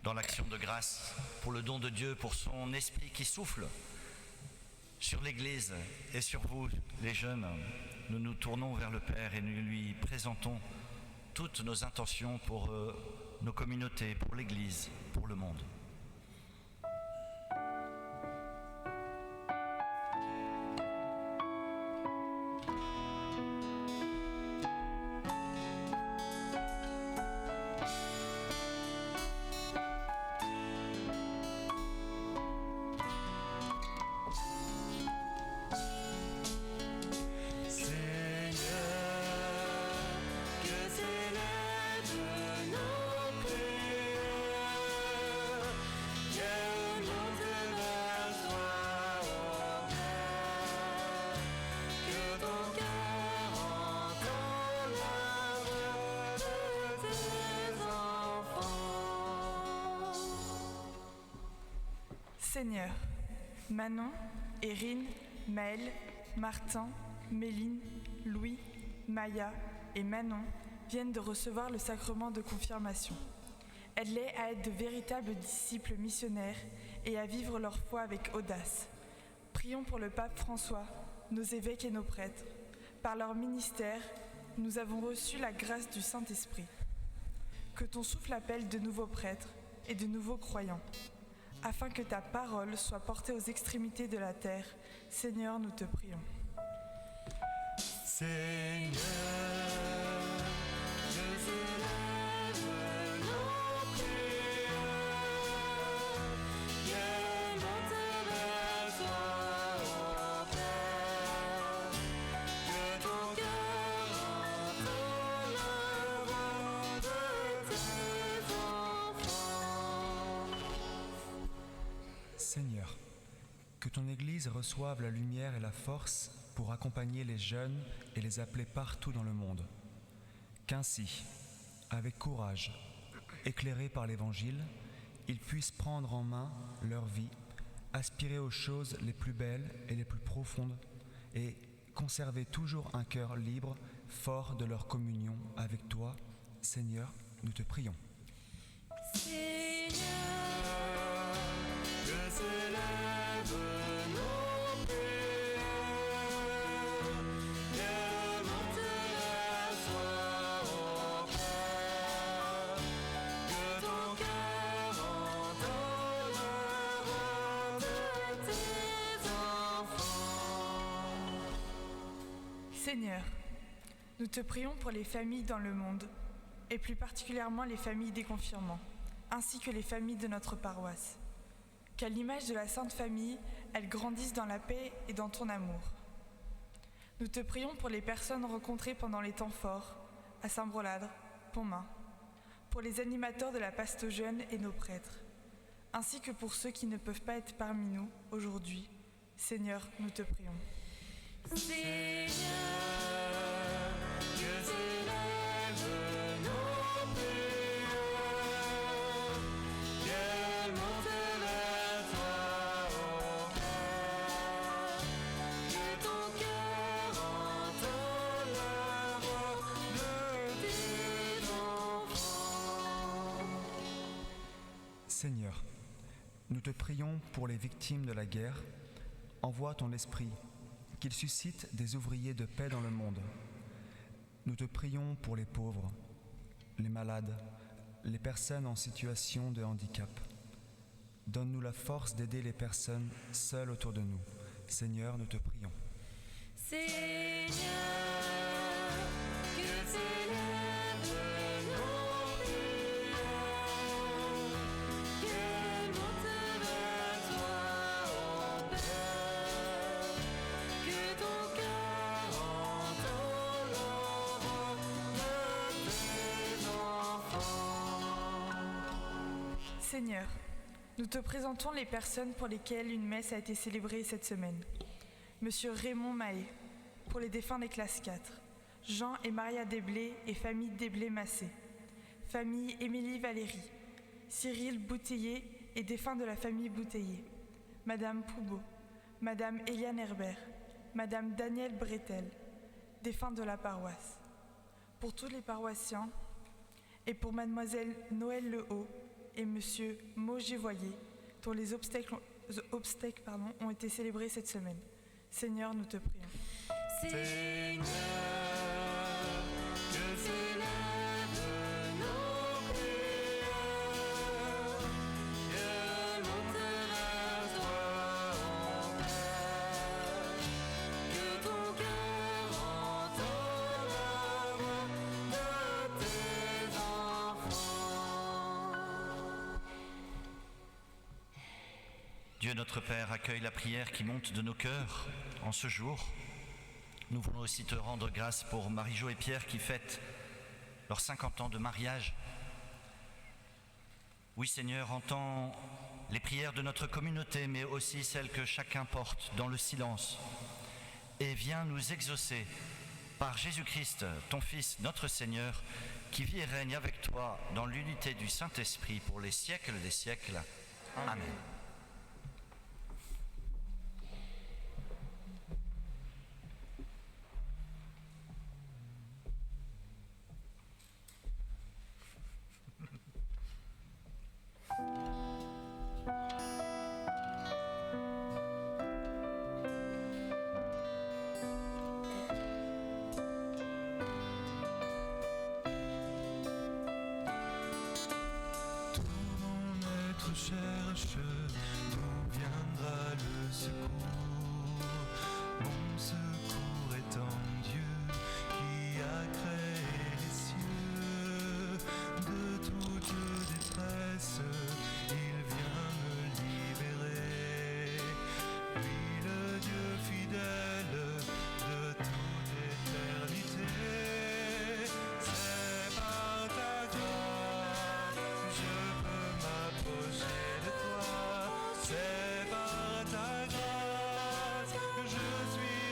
dans l'action de grâce pour le don de Dieu, pour son esprit qui souffle sur l'Église et sur vous, les jeunes. Nous nous tournons vers le Père et nous lui présentons toutes nos intentions pour nos communautés, pour l'Église, pour le monde. Seigneur, Manon, Erin, Maël, Martin, Méline, Louis, Maya et Manon viennent de recevoir le sacrement de confirmation. Aide-les à être de véritables disciples missionnaires et à vivre leur foi avec audace. Prions pour le pape François, nos évêques et nos prêtres. Par leur ministère, nous avons reçu la grâce du Saint-Esprit. Que ton souffle appelle de nouveaux prêtres et de nouveaux croyants, afin que ta parole soit portée aux extrémités de la terre. Seigneur, nous te prions. Seigneur, je s'élève nos prières, que monte vers toi, ô Père, que ton cœur entende la voix de tes enfants. Seigneur, que ton Église reçoive la lumière et la force pour accompagner les jeunes et les appeler partout dans le monde. Qu'ainsi, avec courage, éclairés par l'Évangile, ils puissent prendre en main leur vie, aspirer aux choses les plus belles et les plus profondes et conserver toujours un cœur libre, fort de leur communion avec toi. Seigneur, nous te prions. Seigneur, que s'élève nos prières, que monte vers toi, ô Père, que ton cœur entende la voix de tes enfants. Seigneur, nous te prions pour les familles dans le monde, et plus particulièrement les familles des confirmants, ainsi que les familles de notre paroisse. Qu'à l'image de la Sainte Famille, elles grandissent dans la paix et dans ton amour. Nous te prions pour les personnes rencontrées pendant les temps forts, à Saint-Broladre, Pontmain, pour les animateurs de la Paste aux jeunes et nos prêtres, ainsi que pour ceux qui ne peuvent pas être parmi nous aujourd'hui. Seigneur, nous te prions. Seigneur, que s'élève nos prières, qu'elles montent vers toi, ô Père, que ton cœur entende la voix de tes enfants. Seigneur, nous te prions pour les victimes de la guerre. Envoie ton esprit, qu'il suscite des ouvriers de paix dans le monde. Nous te prions pour les pauvres, les malades, les personnes en situation de handicap. Donne-nous la force d'aider les personnes seules autour de nous. Seigneur, nous te prions. Seigneur, que s'élève nos prières, qu'elles montent vers toi, ô Père, que ton cœur entende la voix de tes enfants. Seigneur, nous te présentons les personnes pour lesquelles une messe a été célébrée cette semaine. Monsieur Raymond Mahé, pour les défunts des classes 4. Jean et Maria Desblés et famille Desblés-Massé. Famille Émilie Valéry. Cyril Bouteiller et défunts de la famille Bouteiller. Madame Poubeau. Madame Eliane Herbert. Madame Danielle Bretel. Défunts de la paroisse. Pour tous les paroissiens et pour Mademoiselle Noël Lehaut et Monsieur Maugivoyer, dont les obstacles ont été célébrés cette semaine. Seigneur, nous te prions. Seigneur, que s'élèvent nos prières, qu'elles montent vers toi en paix, que ton cœur entende la voix de tes enfants. Dieu notre Père, accueille la prière qui monte de nos cœurs en ce jour. Nous voulons aussi te rendre grâce pour Marie-Jo et Pierre qui fêtent leurs 50 ans de mariage. Oui Seigneur, entends les prières de notre communauté, mais aussi celles que chacun porte dans le silence. Et viens nous exaucer par Jésus-Christ, ton Fils, notre Seigneur, qui vit et règne avec toi dans l'unité du Saint-Esprit pour les siècles des siècles. Amen. Cherche, d'où viendra le secours? Mon secours est en Dieu qui a créé les cieux. De toute détresse, il vient me libérer. Lui le Dieu fidèle de toute éternité. C'est par ta grâce je peux m'approcher de toi. C'est par ta grâce que je suis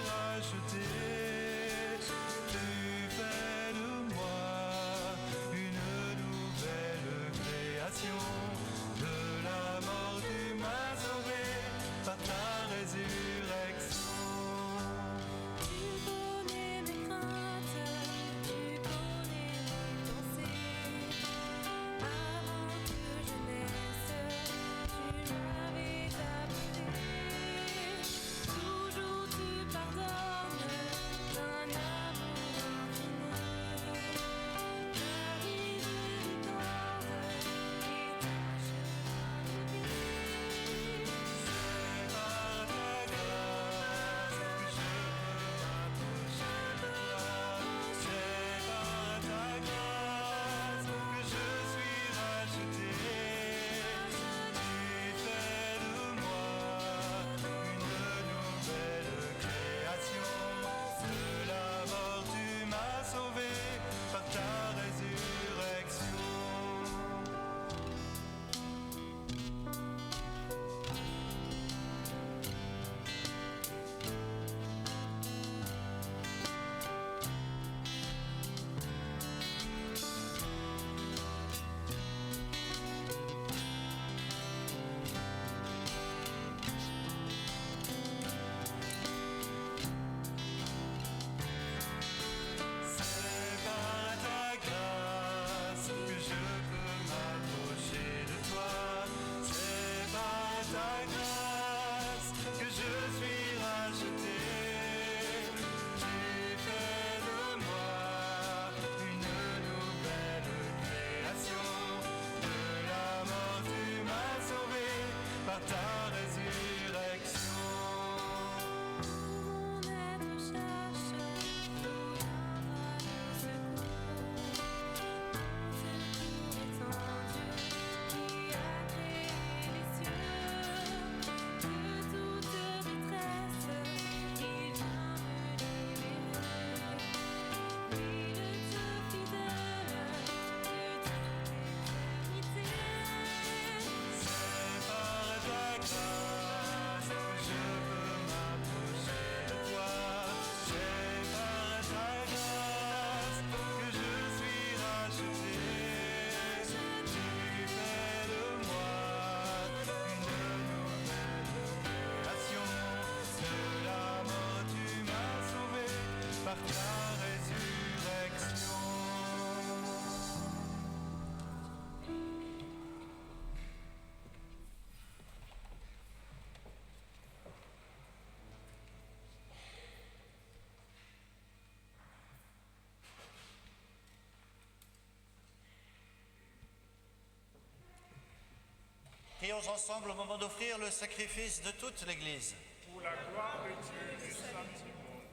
prions ensemble au moment d'offrir le sacrifice de toute l'Église. Pour la gloire de Dieu et du salut du monde.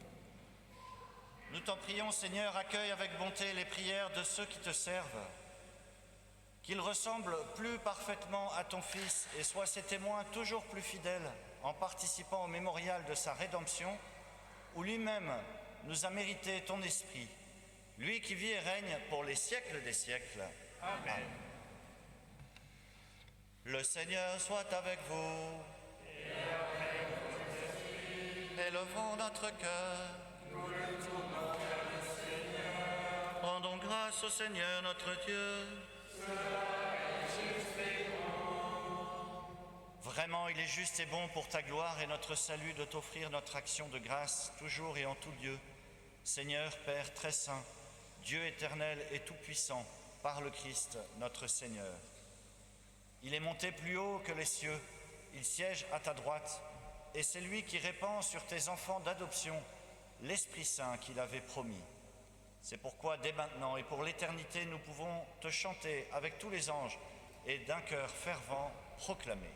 Nous t'en prions, Seigneur, accueille avec bonté les prières de ceux qui te servent. Qu'ils ressemblent plus parfaitement à ton Fils et soient ses témoins toujours plus fidèles en participant au mémorial de sa rédemption, où lui-même nous a mérité ton esprit, lui qui vit et règne pour les siècles des siècles. Amen. Le Seigneur soit avec vous. Et avec votre esprit. Élevons notre cœur. Nous le tournons vers le Seigneur. Rendons grâce au Seigneur notre Dieu. Cela est juste et bon. Vraiment, il est juste et bon pour ta gloire et notre salut de t'offrir notre action de grâce, toujours et en tout lieu. Seigneur, Père très saint, Dieu éternel et tout-puissant, par le Christ, notre Seigneur. Il est monté plus haut que les cieux, il siège à ta droite, et c'est lui qui répand sur tes enfants d'adoption l'Esprit Saint qu'il avait promis. C'est pourquoi dès maintenant et pour l'éternité, nous pouvons te chanter avec tous les anges et d'un cœur fervent proclamer.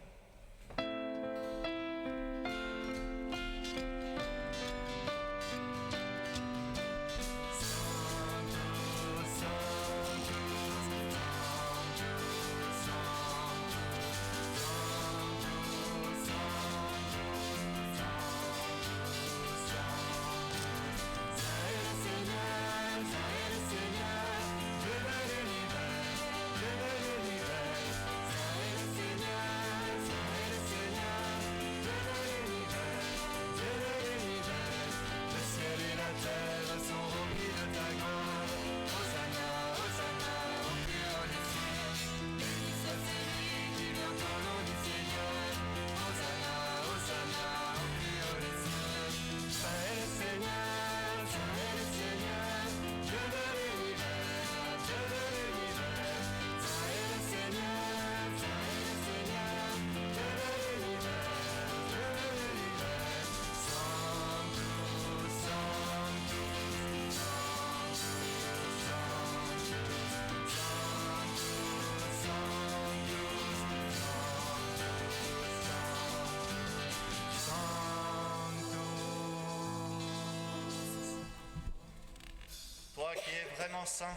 Toi qui es vraiment saint,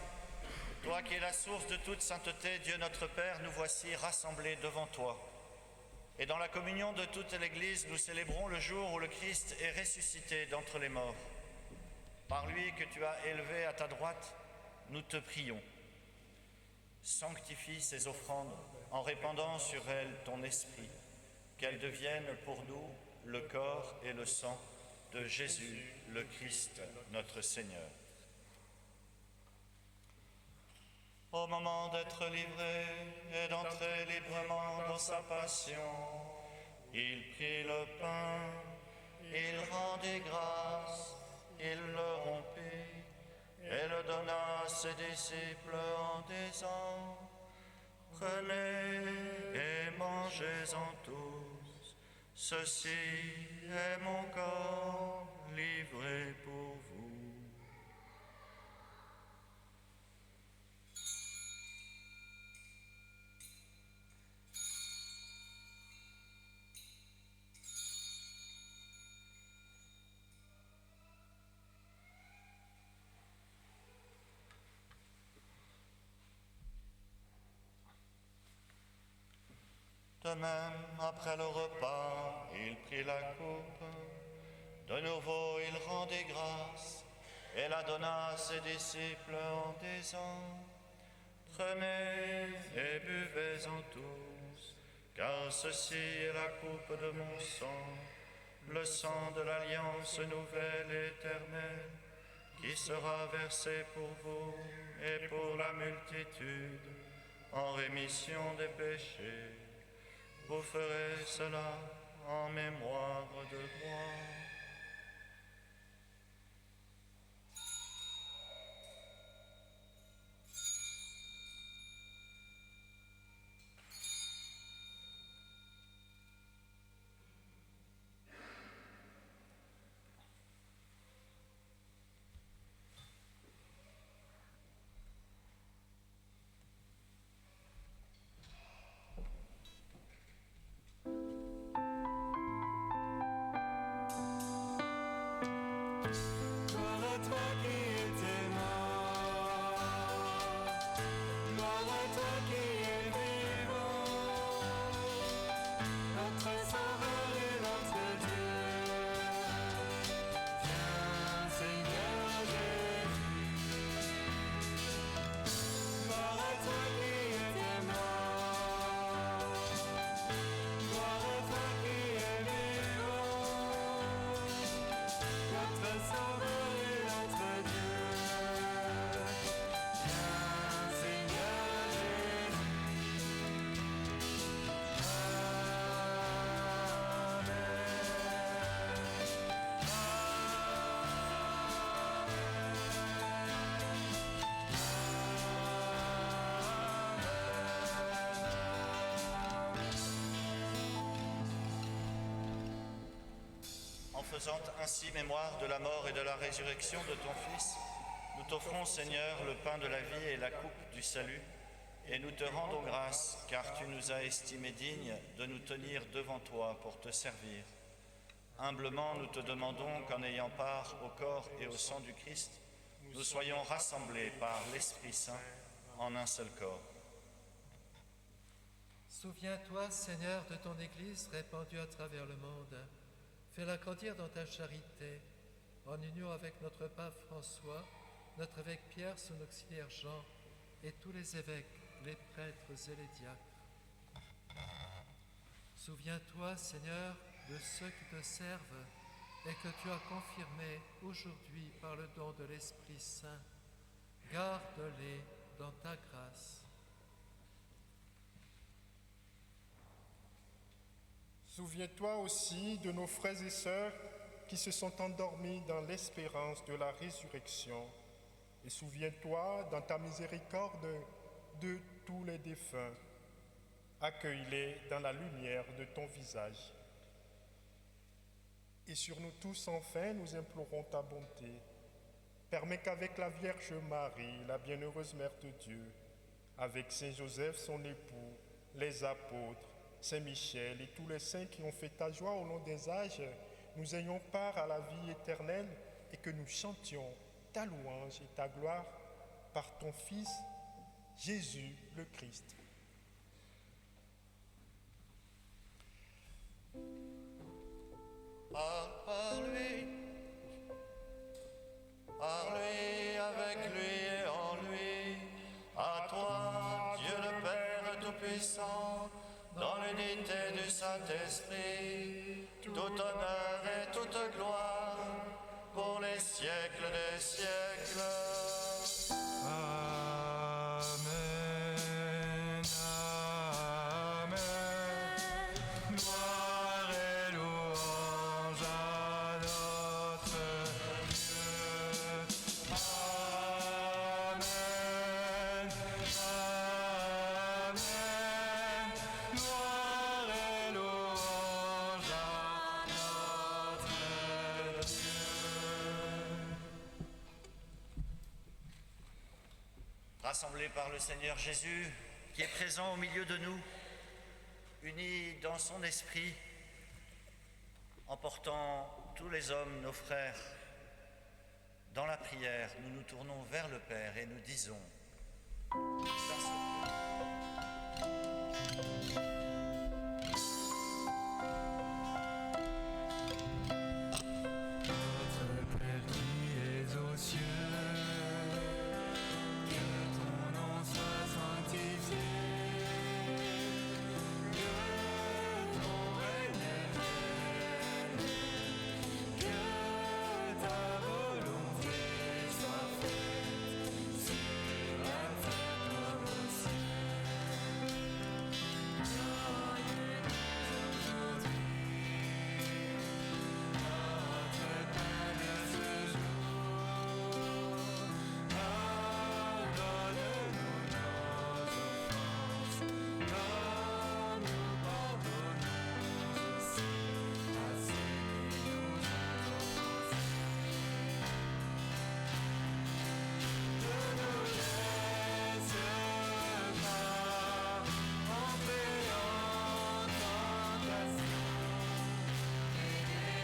toi qui es la source de toute sainteté, Dieu notre Père, nous voici rassemblés devant toi. Et dans la communion de toute l'Église, nous célébrons le jour où le Christ est ressuscité d'entre les morts. Par lui que tu as élevé à ta droite, nous te prions. Sanctifie ces offrandes en répandant sur elles ton esprit, qu'elles deviennent pour nous le corps et le sang de Jésus, le Christ, notre Seigneur. Au moment d'être livré et d'entrer librement dans sa passion, il prit le pain, il rendit grâce, il le rompit et le donna à ses disciples en disant : Prenez et mangez-en tous, ceci est mon corps livré pour vous. De même, après le repas, il prit la coupe. De nouveau, il rendit grâce et la donna à ses disciples en disant : Prenez et buvez-en tous, car ceci est la coupe de mon sang, le sang de l'alliance nouvelle et éternelle, qui sera versé pour vous et pour la multitude, en rémission des péchés. Vous ferez cela en mémoire de moi. faisant ainsi mémoire de la mort et de la résurrection de ton Fils, nous t'offrons, Seigneur, le pain de la vie et la coupe du salut, et nous te rendons grâce, car tu nous as estimés dignes de nous tenir devant toi pour te servir. Humblement, nous te demandons qu'en ayant part au corps et au sang du Christ, nous soyons rassemblés par l'Esprit Saint en un seul corps. Souviens-toi, Seigneur, de ton Église répandue à travers le monde. Fais-la grandir dans ta charité, en union avec notre pape François, notre évêque Pierre, son auxiliaire Jean, et tous les évêques, les prêtres et les diacres. Souviens-toi, Seigneur, de ceux qui te servent et que tu as confirmés aujourd'hui par le don de l'Esprit Saint. Garde-les dans ta grâce. Souviens-toi aussi de nos frères et sœurs qui se sont endormis dans l'espérance de la résurrection. Et souviens-toi dans ta miséricorde de tous les défunts. Accueille-les dans la lumière de ton visage. Et sur nous tous, enfin, nous implorons ta bonté. Permets qu'avec la Vierge Marie, la bienheureuse Mère de Dieu, avec Saint Joseph, son époux, les apôtres, Saint Michel et tous les saints qui ont fait ta joie au long des âges, nous ayons part à la vie éternelle et que nous chantions ta louange et ta gloire par ton Fils, Jésus le Christ. Par lui, avec lui et en lui, à toi, Dieu le Père Tout-Puissant, dans l'unité du Saint-Esprit, tout honneur et toute gloire, pour les siècles des siècles. Amen, Amen. Gloire et louange à notre Dieu. Amen, Amen. Gloire et louange à notre Dieu. Rassemblés par le Seigneur Jésus, qui est présent au milieu de nous, unis dans son esprit, en portant tous les hommes, nos frères, dans la prière, nous nous tournons vers le Père et nous disons Notre Père qui es aux cieux, que ton nom soit sanctifié, que ton règne vienne, que ta volonté soit faite sur la terre comme au ciel. Donne-nous aujourd'hui notre pain de ce jour. Pardonne-nous nos offenses, comme nous pardonnons aussi à ceux qui nous ont offensés. Ne nous laisse pas entrer en tentation, mais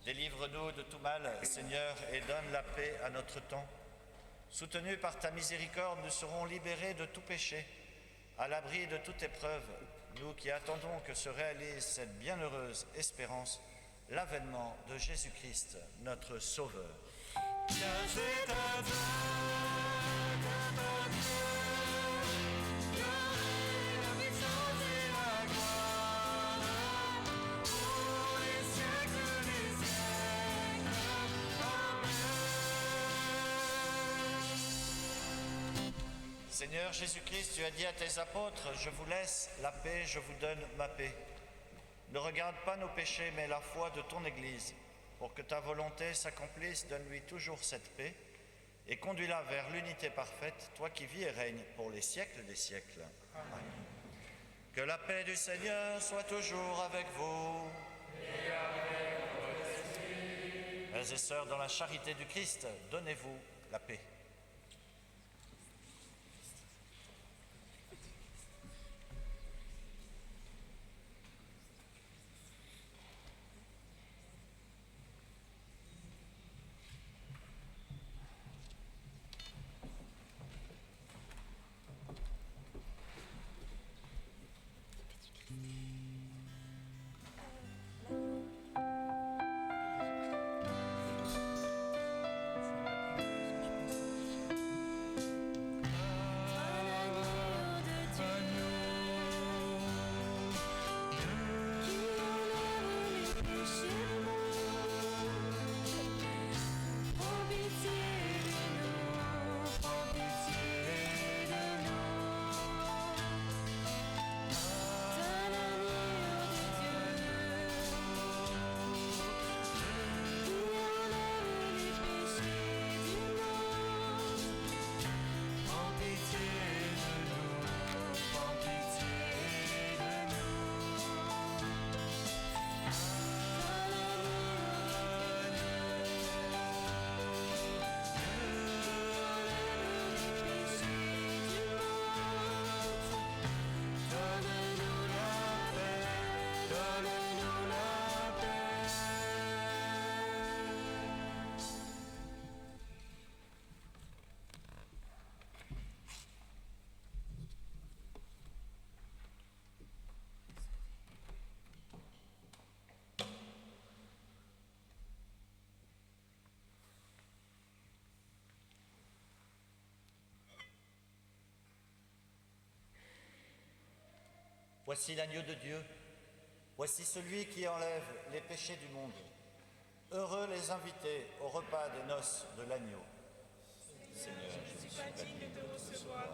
délivre-nous du mal. Délivre-nous de tout mal, Seigneur, et donne la paix à notre temps. Soutenus par ta miséricorde, nous serons libérés de tout péché, à l'abri de toute épreuve, nous qui attendons que se réalise cette bienheureuse espérance, l'avènement de Jésus-Christ, notre Sauveur. Car c'est à toi que ton Dieu, la puissance et la gloire, pour les siècles des siècles. Amen. Seigneur Jésus-Christ, tu as dit à tes apôtres, je vous laisse la paix, je vous donne ma paix. Ne regarde pas nos péchés, mais la foi de ton Église. Pour que ta volonté s'accomplisse, donne-lui toujours cette paix, et conduis-la vers l'unité parfaite, toi qui vis et règnes pour les siècles des siècles. Amen. Que la paix du Seigneur soit toujours avec vous. Et avec votre esprit. Frères et sœurs, dans la charité du Christ, donnez-vous la paix. Voici l'agneau de Dieu, voici celui qui enlève les péchés du monde. Heureux les invités au repas des noces de l'agneau. Seigneur, je ne suis pas digne de te recevoir,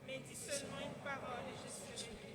mais dis seulement une parole et je serai guéri.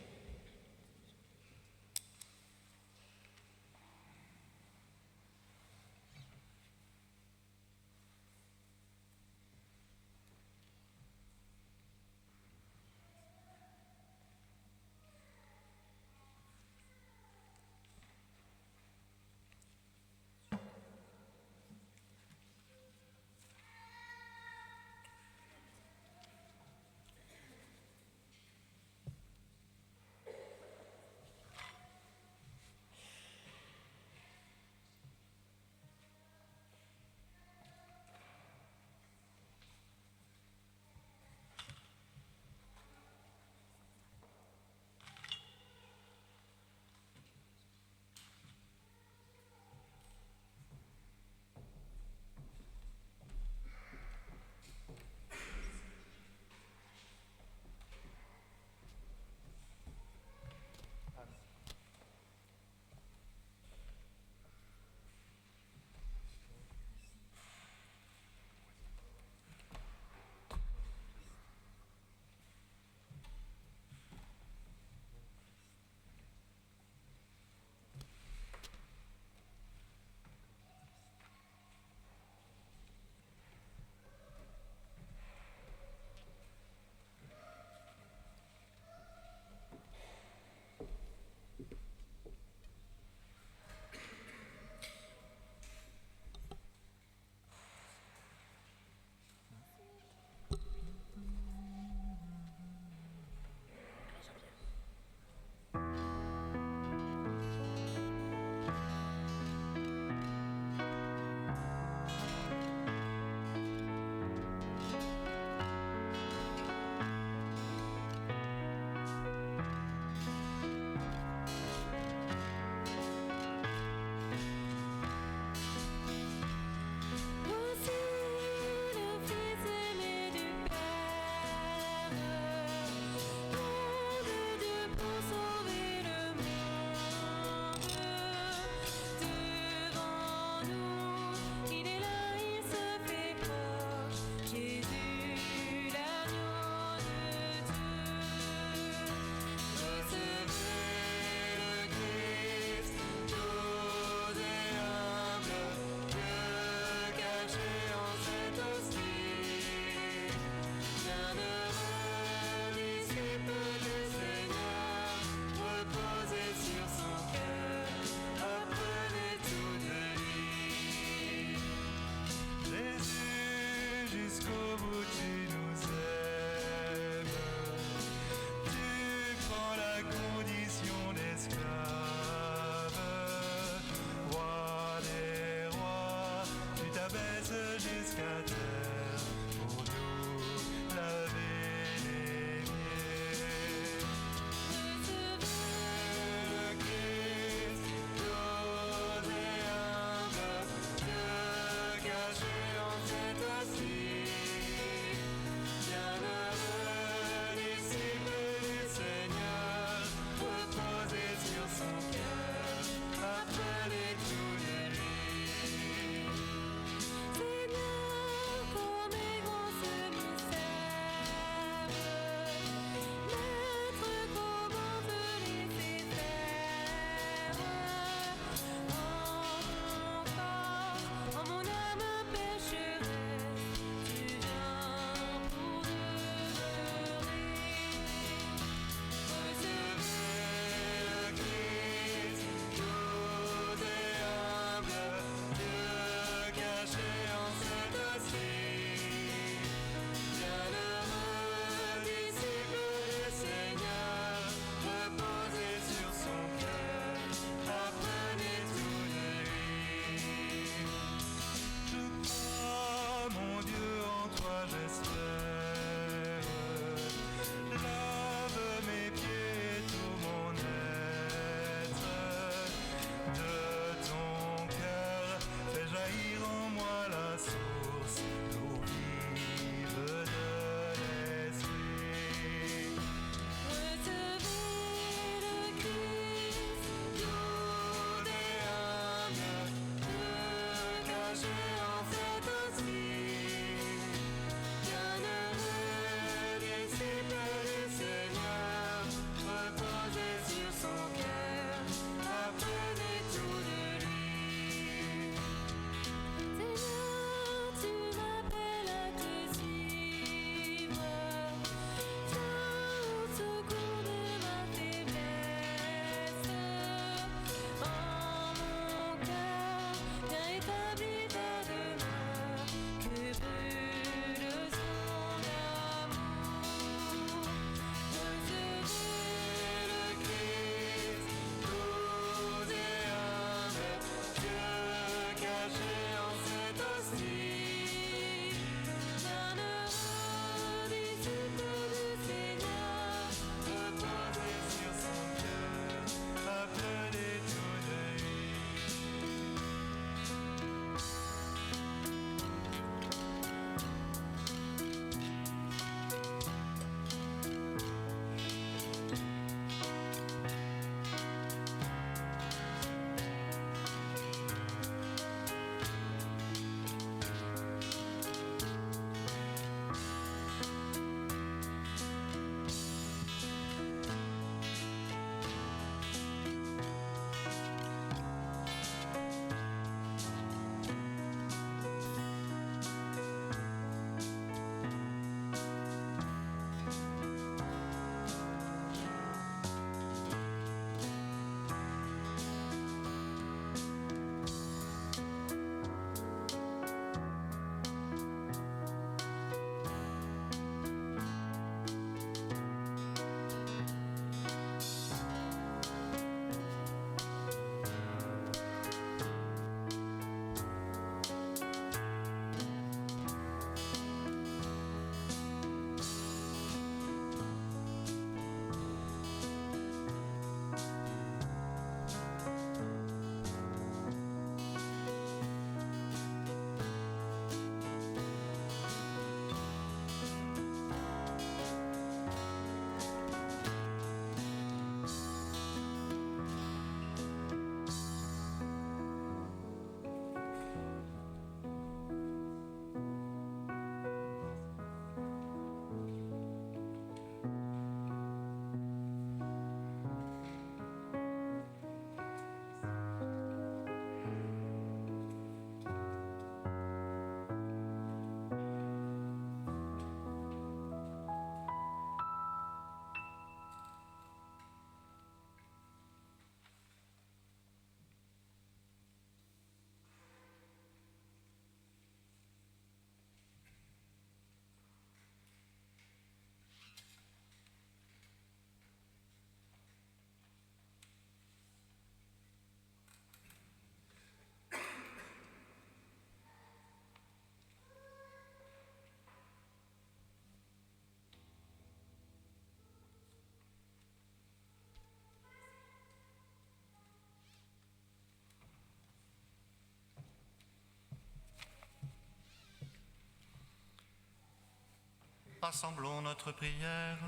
rassemblons notre prière.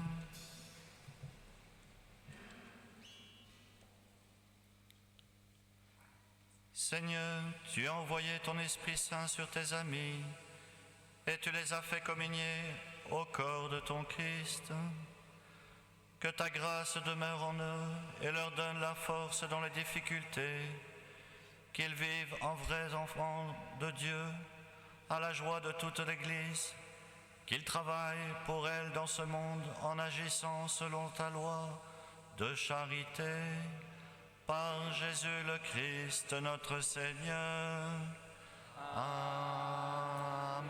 Seigneur, tu as envoyé ton Esprit Saint sur tes amis et tu les as fait communier au corps de ton Christ. Que ta grâce demeure en eux et leur donne la force dans les difficultés, qu'ils vivent en vrais enfants de Dieu, à la joie de toute l'Église, qu'ils travaillent pour elle dans ce monde en agissant selon ta loi de charité. Par Jésus le Christ, notre Seigneur. Amen.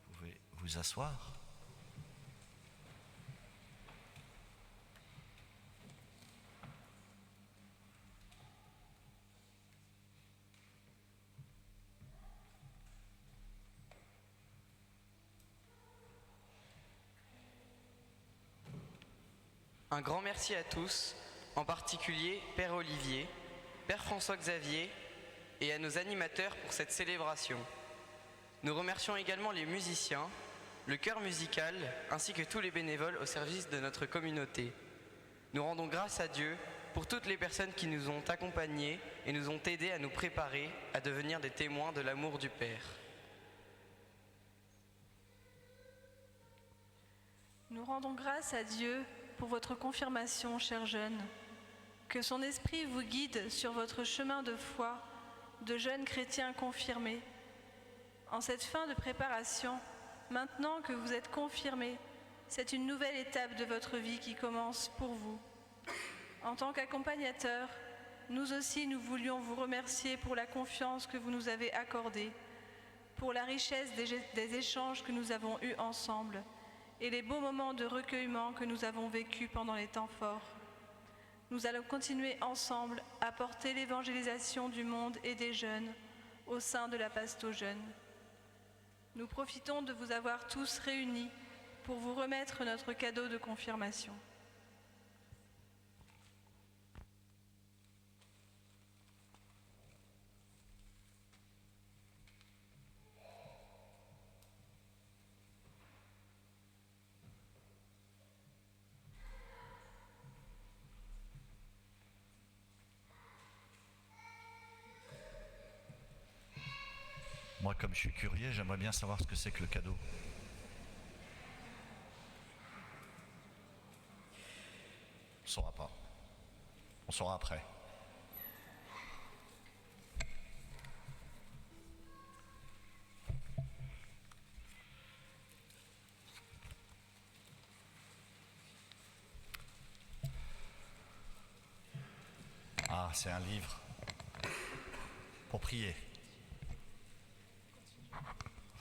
Vous pouvez vous asseoir. Un grand merci à tous, en particulier Père Olivier, Père François-Xavier et à nos animateurs pour cette célébration. Nous remercions également les musiciens, le chœur musical ainsi que tous les bénévoles au service de notre communauté. Nous rendons grâce à Dieu pour toutes les personnes qui nous ont accompagnés et nous ont aidés à nous préparer à devenir des témoins de l'amour du Père. Nous rendons grâce à Dieu pour votre confirmation, chers jeunes. Que son esprit vous guide sur votre chemin de foi de jeunes chrétiens confirmés. En cette fin de préparation, maintenant que vous êtes confirmés, c'est une nouvelle étape de votre vie qui commence pour vous. En tant qu'accompagnateurs, nous aussi nous voulions vous remercier pour la confiance que vous nous avez accordée, pour la richesse des échanges que nous avons eus ensemble, et les beaux moments de recueillement que nous avons vécus pendant les temps forts. Nous allons continuer ensemble à porter l'évangélisation du monde et des jeunes au sein de la Pasto Jeunes. Nous profitons de vous avoir tous réunis pour vous remettre notre cadeau de confirmation. Moi, comme je suis curieux, j'aimerais bien savoir ce que c'est que le cadeau. On ne saura pas. On saura après. Ah, c'est un livre pour prier.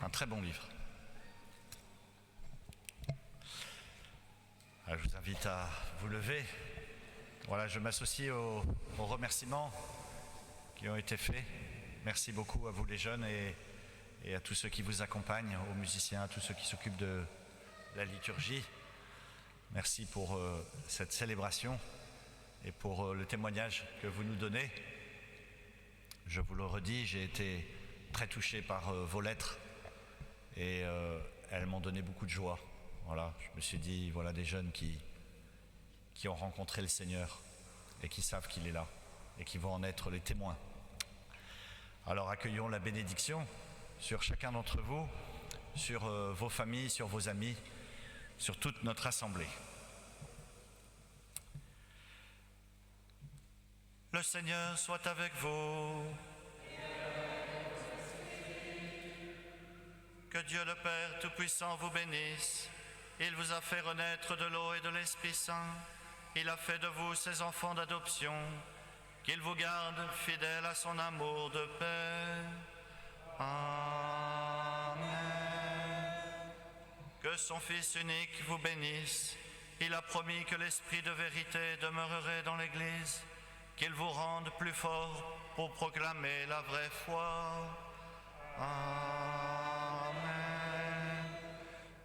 Un très bon livre. Alors, je vous invite à vous lever. Voilà, je m'associe aux remerciements qui ont été faits. Merci beaucoup à vous les jeunes et à tous ceux qui vous accompagnent, aux musiciens, à tous ceux qui s'occupent de la liturgie. Merci pour cette célébration et pour le témoignage que vous nous donnez. Je vous le redis, j'ai été très touché par vos lettres. Et elles m'ont donné beaucoup de joie. Voilà, je me suis dit, voilà des jeunes qui ont rencontré le Seigneur et qui savent qu'il est là et qui vont en être les témoins. Alors accueillons la bénédiction sur chacun d'entre vous, sur vos familles, sur vos amis, sur toute notre assemblée. Le Seigneur soit avec vous. Que Dieu le Père Tout-Puissant vous bénisse. Il vous a fait renaître de l'eau et de l'Esprit Saint. Il a fait de vous ses enfants d'adoption. Qu'il vous garde fidèles à son amour de paix. Amen. Que son Fils unique vous bénisse. Il a promis que l'Esprit de vérité demeurerait dans l'Église. Qu'il vous rende plus fort pour proclamer la vraie foi. Amen.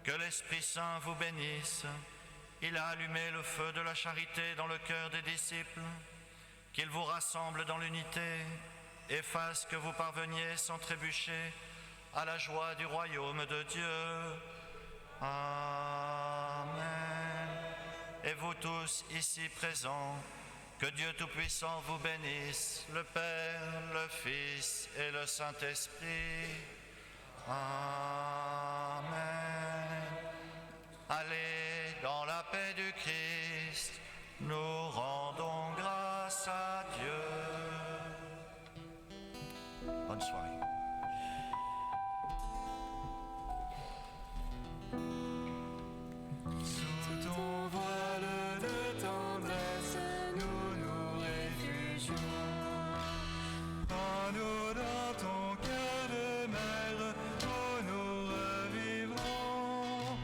Que l'Esprit Saint vous bénisse. Il a allumé le feu de la charité dans le cœur des disciples. Qu'il vous rassemble dans l'unité et fasse que vous parveniez sans trébucher à la joie du royaume de Dieu. Amen. Et vous tous ici présents, que Dieu Tout-Puissant vous bénisse, le Père, le Fils et le Saint-Esprit. Amen. Allez dans la paix du Christ, nous rendons grâce à Dieu. Bonne soirée. Sous ton voile de tendresse, nous nous réfugions. Prends-nous dans ton cœur de mère, où nous revivrons.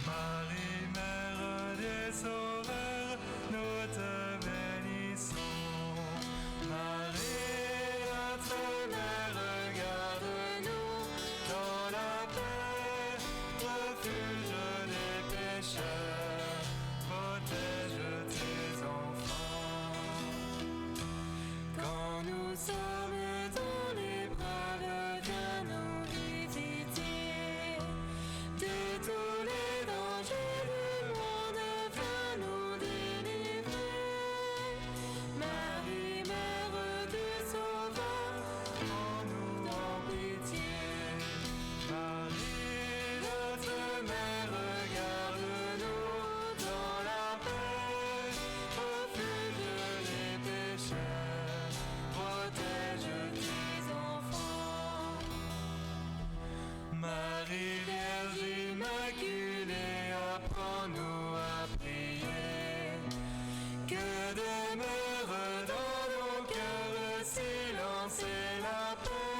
Marie, mère des sauveurs, nous te bénissons. Marie, notre mère, garde-nous dans la paix, refuge des pécheurs, protège tes enfants. Quand nous sommes dans l'épreuve, viens nous visiter. De tous les dangers du monde, viens nous délivrer. Marie, mère du Sauveur, prends-nous en pitié. Marie, notre mère, garde-nous dans la paix, refuge des pécheurs, protège tes enfants. Marie, Vierge immaculée, apprends-nous à prier. Que demeure dans nos cœurs le silence et la paix.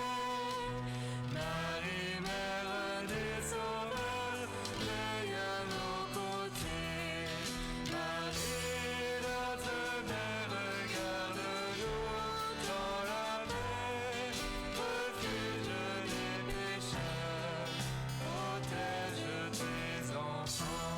Marie, mère des sauveurs, veille à nos côtés. Marie, notre mère, garde-nous dans la paix, refuge des pécheurs, protège tes enfants.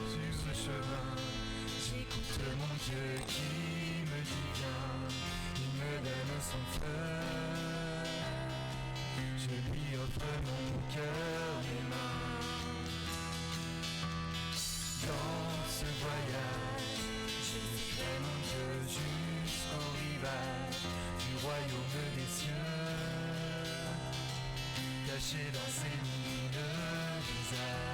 Sur ce chemin, j'écoute mon Dieu qui me dit viens, il me donne son feu. Je lui offre mon cœur, mes mains. Dans ce voyage, je suivrai mon Dieu jusqu'au rivage du royaume des cieux. Caché dans ses lumineux visages,